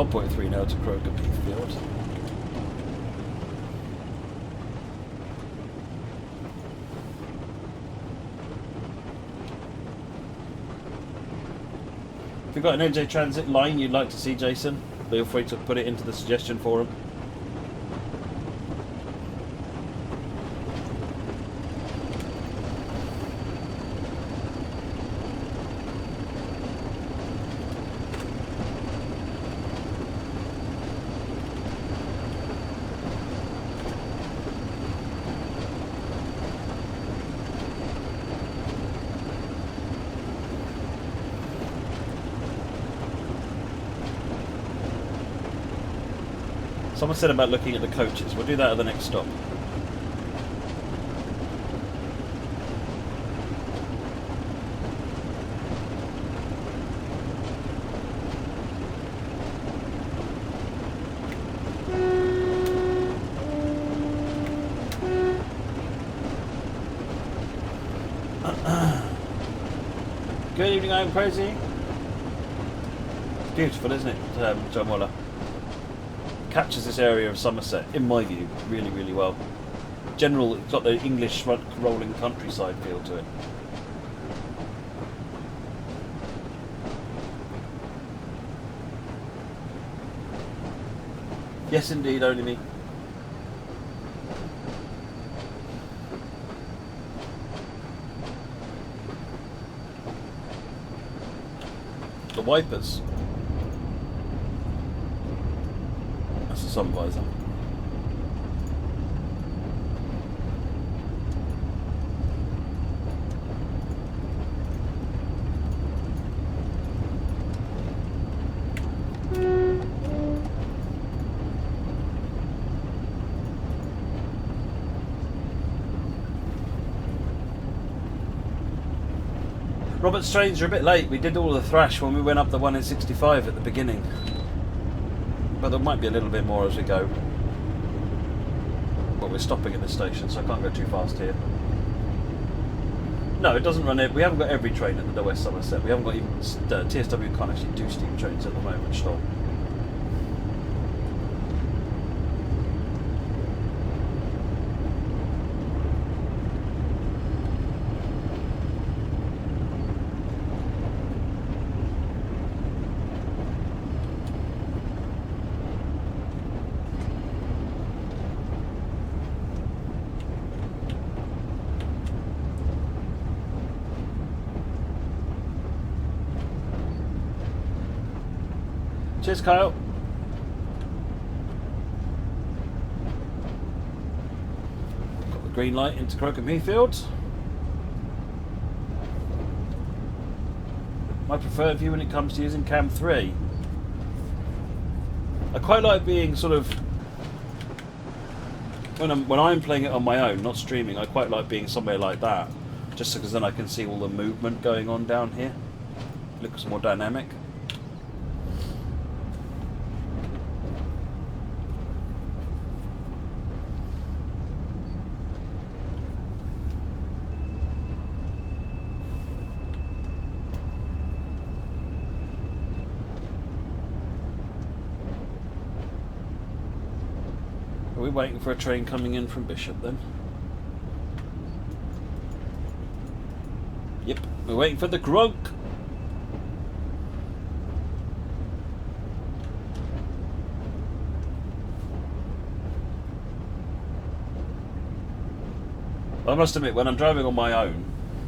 .3 now to Kroger Beeffield. If you've got an NJ Transit line you'd like to see, Jason, feel free to put it into the suggestion forum. Someone said about looking at the coaches. We'll do that at the next stop. Good evening, I'm Crazy. It's beautiful, isn't it, John Waller? Captures this area of Somerset, in my view, really, really well. General, it's got the English rolling countryside feel to it. Yes, indeed, only me. The wipers. That's the sun visor. Robert Strange, you're a bit late. We did all the thrash when we went up the one in 65 at the beginning. But there might be a little bit more as we go. But we're stopping at this station, so I can't go too fast here. No, it doesn't run it. We haven't got every train at the West Somerset. We haven't got even TSW can't actually do steam trains at the moment still. Cheers, Kyle. Got the green light into Crocombe Heathfield. My preferred view when it comes to using Cam 3. I quite like being sort of when I'm playing it on my own, not streaming. I quite like being somewhere like that, just because then I can see all the movement going on down here. It looks more dynamic. Are we waiting for a train coming in from Bishop then? Yep, we're waiting for the Gronk. I must admit, when I'm driving on my own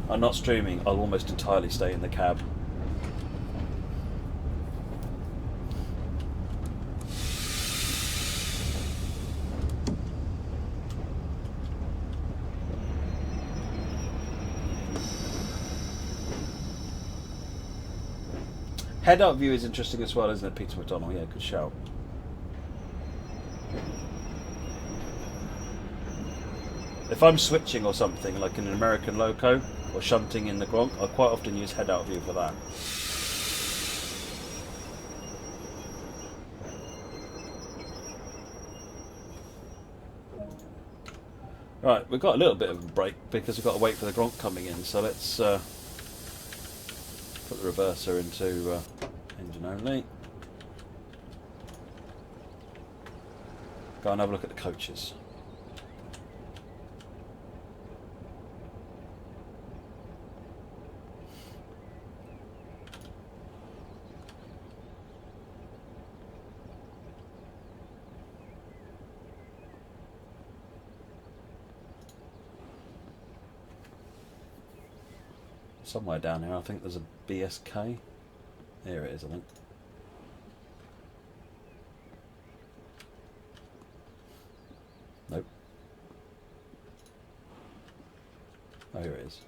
and not streaming, I'll almost entirely stay in the cab. Head-up view is interesting as well, isn't it, Peter McDonald? Yeah, good shout. If I'm switching or something, like in an American loco, or shunting in the Gronk, I quite often use head-out view for that. Right, we've got a little bit of a break because we've got to wait for the Gronk coming in, so let's put the reverser into engine only. Go and have a look at the coaches. Somewhere down here, I think there's a BSK. Here it is, I think. Nope. Oh, here it is.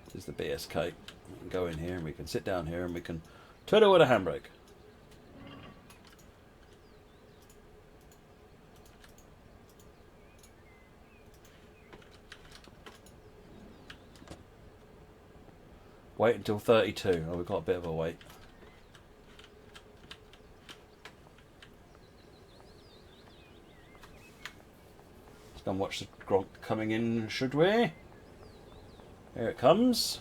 This is the BSK. We can go in here and we can sit down here and we can twiddle with a handbrake. Wait until 32. Oh, we've got a bit of a wait. Let's go and watch the Gronk coming in, should we? Here it comes.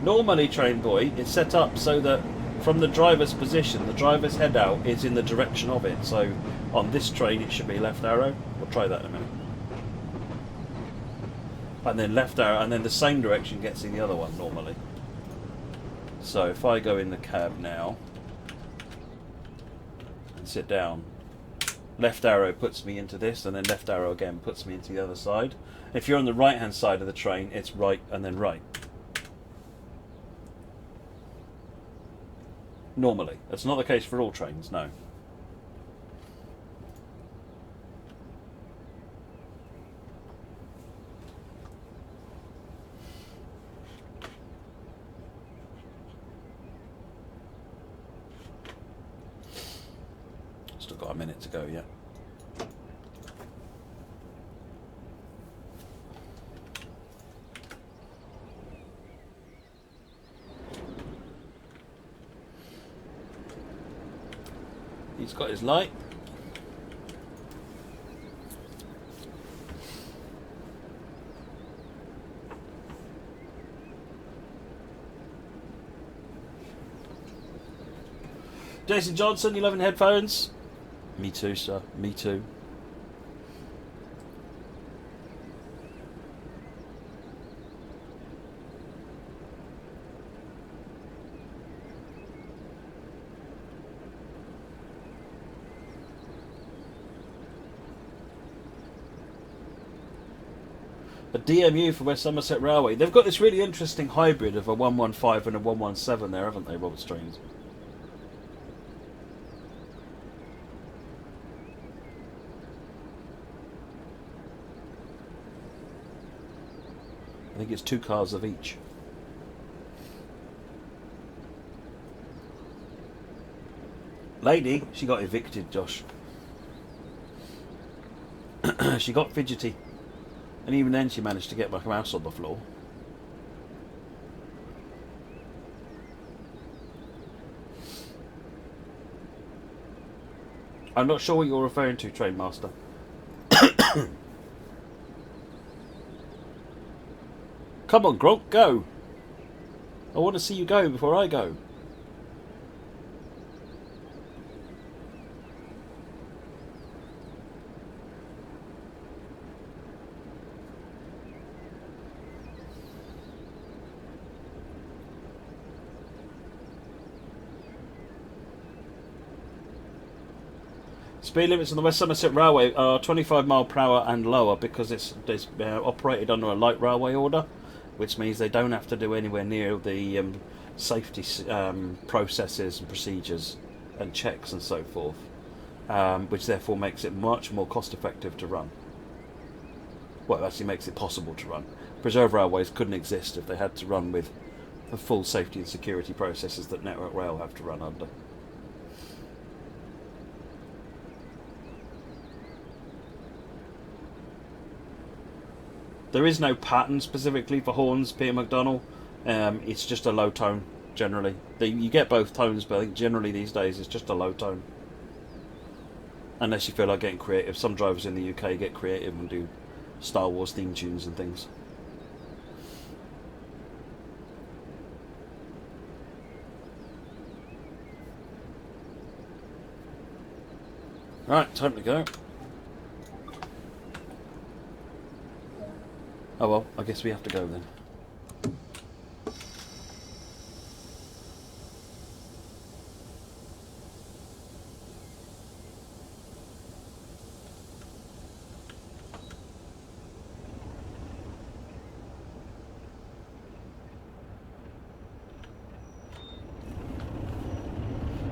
Normally, Train Boy, it's set up so that from the driver's position, the driver's head out is in the direction of it. So on this train, it should be left arrow. We'll try that in a minute. And then left arrow, and then the same direction gets in the other one normally. So if I go in the cab now and sit down, left arrow puts me into this, and then left arrow again puts me into the other side. If you're on the right hand side of the train, it's right and then right. Normally. That's not the case for all trains, no. a minute to go yet. He's got his light. Jason Johnson, you loving headphones? Me too, sir. Me too. A DMU for West Somerset Railway. They've got this really interesting hybrid of a 115 and a 117 there, haven't they, Robert Streams? I think it's 2 cars of each. Lady, she got evicted, Josh. She got fidgety. And even then she managed to get my mouse on the floor. I'm not sure what you're referring to, Trainmaster. Come on, Gronk, go. I want to see you go before I go. Speed limits on the West Somerset Railway are 25 mile per hour and lower because it's operated under a light railway order, which means they don't have to do anywhere near the safety processes and procedures and checks and so forth, which therefore makes it much more cost effective to run. Well, it actually makes it possible to run. Preserve railways couldn't exist if they had to run with the full safety and security processes that Network Rail have to run under. There is no pattern specifically for horns, Peter McDonnell. It's just a low tone, generally. You get both tones, but I think generally these days it's just a low tone. Unless you feel like getting creative. Some drivers in the UK get creative and do Star Wars theme tunes and things. Right, time to go. Oh well, I guess we have to go then.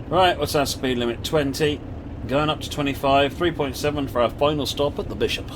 Right, what's our speed limit? 20. Going up to 25. 3.7 for our final stop at the Bishop.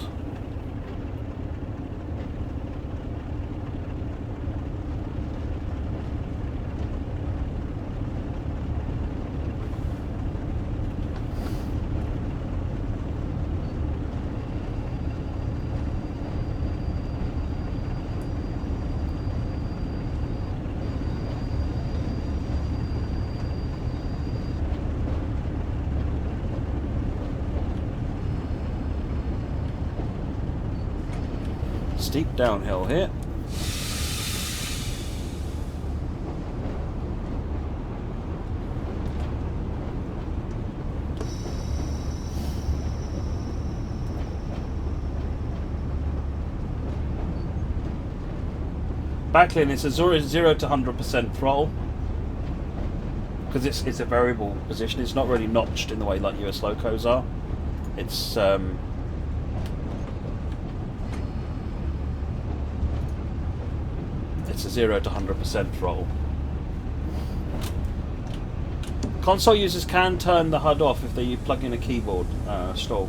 Steep downhill here. Backlink, it's a 0 to 100% throttle because it's a variable position. It's not really notched in the way like US locos are. It's a 0 to 100% throttle. Console users can turn the HUD off if they plug in a keyboard stall.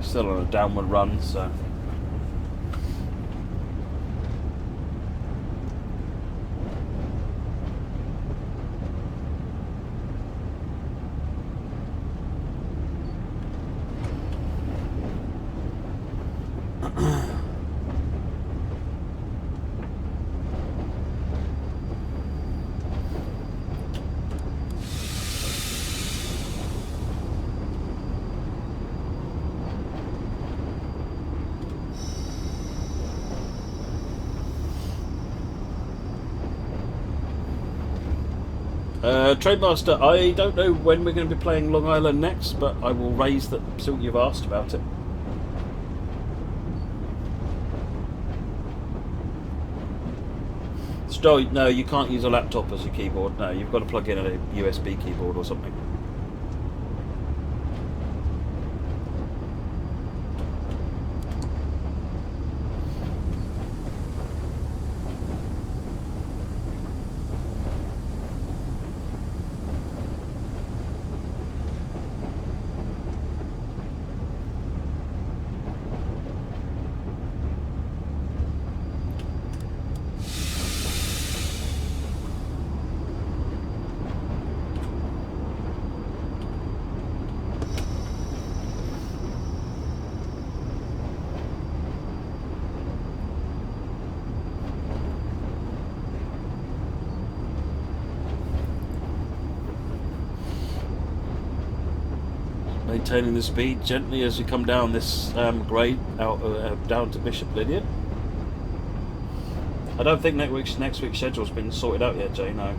Still on a downward run, so Trainmaster, I don't know when we're going to be playing Long Island next, but I will raise that. See what you've asked about it. No, you can't use a laptop as your keyboard. No, you've got to plug in a USB keyboard or something. Maintaining the speed gently as you come down this grade out down to Bishop Lydian. I don't think next week's schedule's been sorted out yet, Jay. No.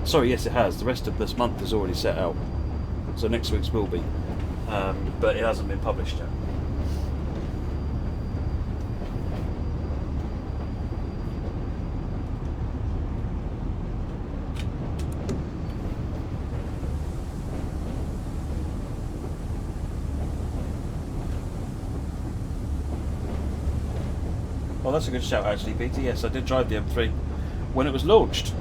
Sorry, yes, it has. The rest of this month is already set out, so next week's will be, but it hasn't been published yet. Well, that's a good shout, actually, Peter. Yes, I did drive the M3 when it was launched.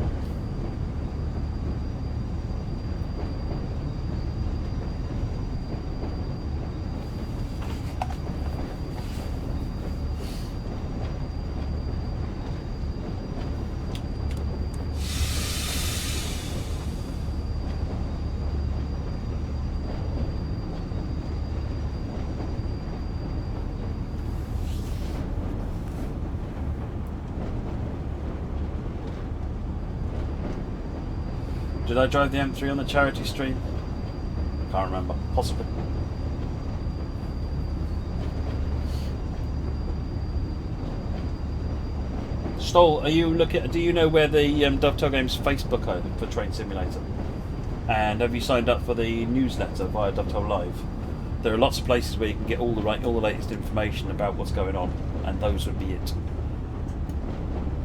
Did I drive the M3 on the charity stream? Can't remember. Possibly. Stoll, are you looking? Do you know where the Dovetail Games Facebook are for Train Simulator? And have you signed up for the newsletter via Dovetail Live? There are lots of places where you can get all the latest information about what's going on, and those would be it.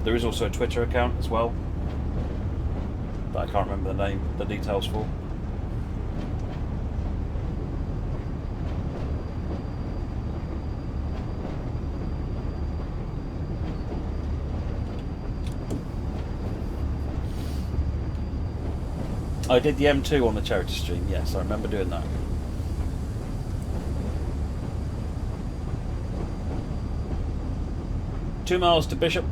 There is also a Twitter account as well, but I can't remember the details for. I did the M2 on the charity stream, yes, I remember doing that. Two miles to Bishop.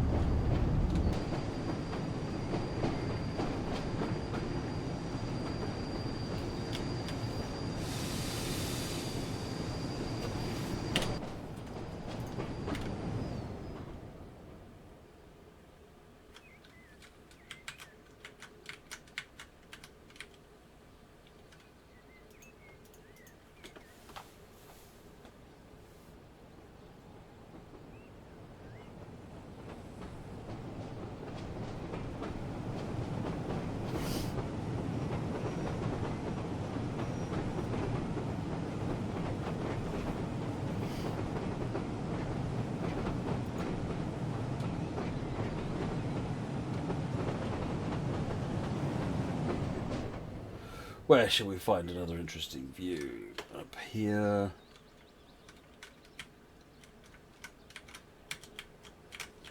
Where shall we find another interesting view? Up here.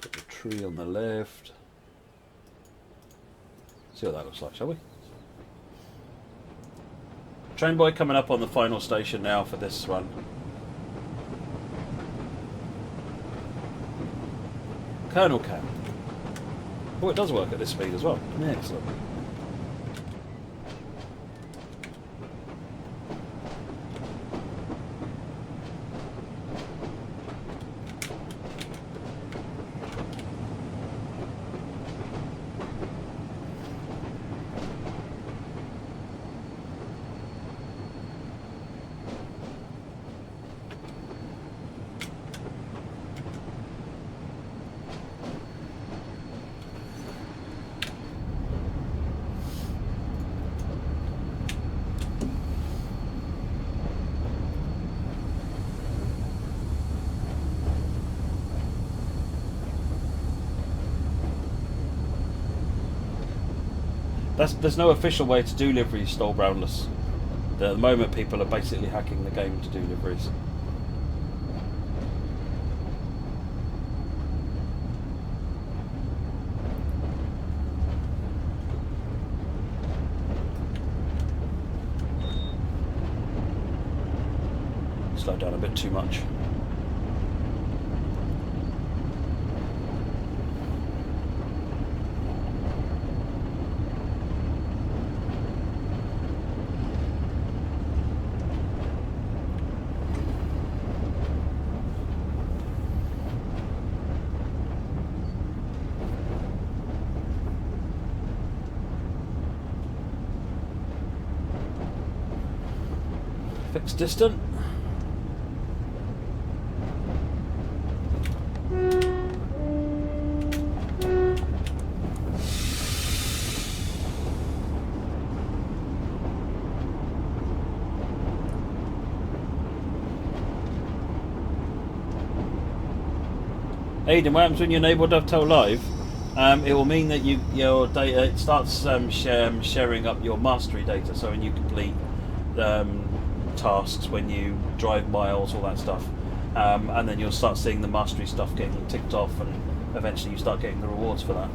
Got the tree on the left. See what that looks like, shall we? Train boy coming up on the final station now for this run. Colonel Camp. Oh, it does work at this speed as well. Yeah, excellent. There's no official way to do liveries stole brownless. At the moment, people are basically hacking the game to do liveries. Slow down a bit too much. Fixed distant. Aiden, what happens when you enable Dovetail Live? It will mean that your data it starts sharing up your mastery data. So when you complete tasks, when you drive miles, all that stuff, and then you'll start seeing the mastery stuff getting ticked off, and eventually you start getting the rewards for that.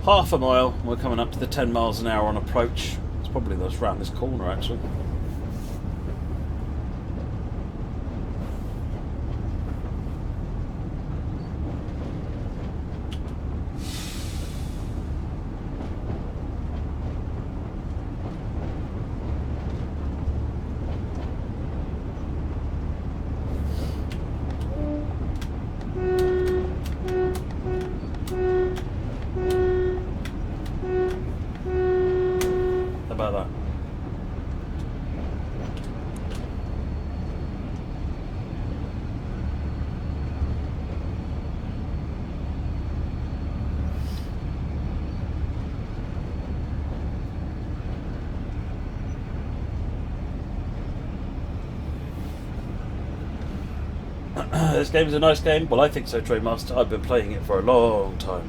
Half a mile, we're coming up to the 10 miles an hour on approach. It's probably just round this corner actually. This game's a nice game. Well, I think so, Trade-Master. I've been playing it for a long time.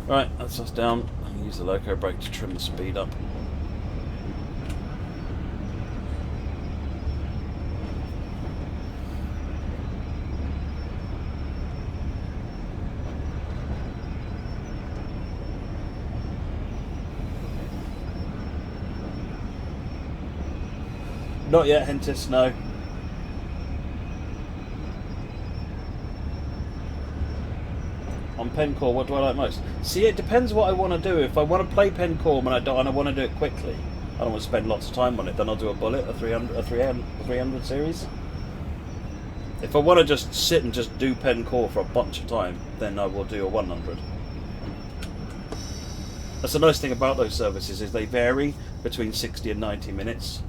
Right, that's us down. I'll use the loco brake to trim the speed up. Not yet, Hentis, no. On Pencore, what do I like most? See, it depends what I want to do. If I want to play Pencore and I want to do it quickly, I don't want to spend lots of time on it, then I'll do a bullet, a 300 series. If I want to just sit and just do Pencore for a bunch of time, then I will do a 100. That's the nice thing about those services, is they vary between 60 and 90 minutes.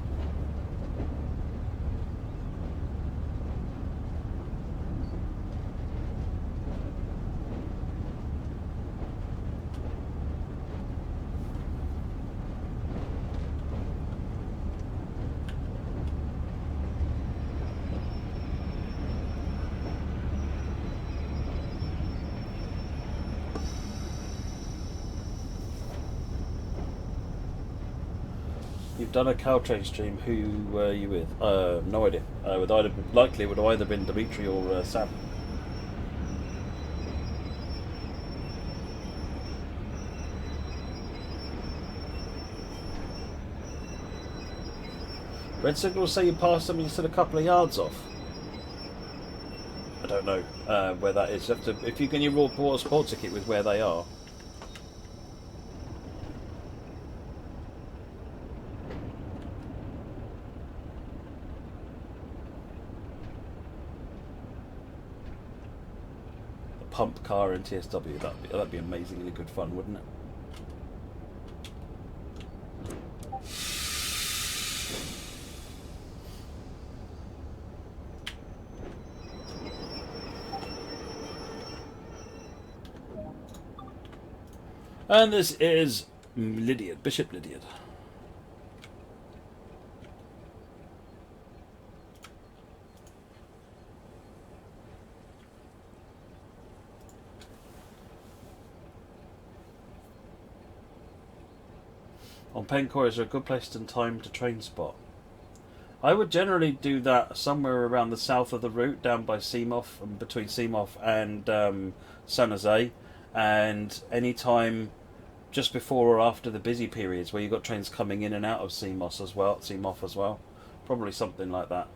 You've done a Caltrain stream. Who were you with? No idea. Would either been Dimitri or Sam. Red signals say you passed them and you're still a couple of yards off. I don't know where that is. You have to, if you can, you report a sport ticket with where they are. pump car in TSW. That'd be amazingly good fun, wouldn't it? And this is Lydiard, Bishop Lydiard. On Pencor, is there a good place and time to train spot? I would generally do that somewhere around the south of the route, down by Seamoth, between Seamoth and San Jose, and any time just before or after the busy periods where you've got trains coming in and out of Seamoth as well. Probably something like that.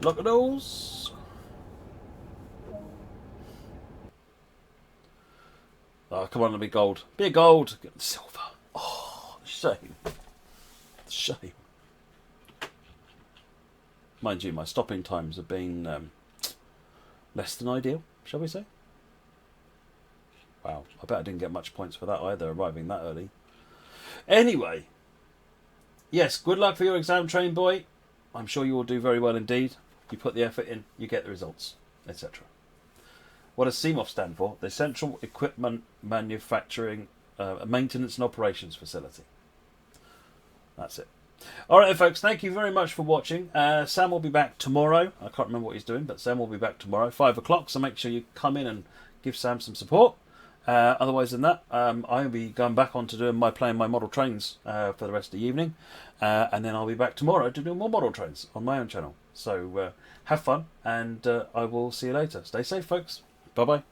Look at those. Oh, come on, let me gold. Be a gold. Get silver. Oh, shame. Shame. Mind you, my stopping times have been less than ideal, shall we say? Wow, I bet I didn't get much points for that either, arriving that early. Anyway, yes, good luck for your exam, train boy. I'm sure you will do very well indeed. You put the effort in, you get the results, etc. What does CMOF stand for? The Central Equipment Manufacturing Maintenance and Operations Facility. That's it. All right, folks, thank you very much for watching. Sam will be back tomorrow. I can't remember what he's doing, but Sam will be back tomorrow, 5 o'clock, so make sure you come in and give Sam some support. Otherwise than that, I'll be going back on to doing playing my model trains for the rest of the evening, and then I'll be back tomorrow to do more model trains on my own channel. So have fun, and I will see you later. Stay safe, folks. Bye bye.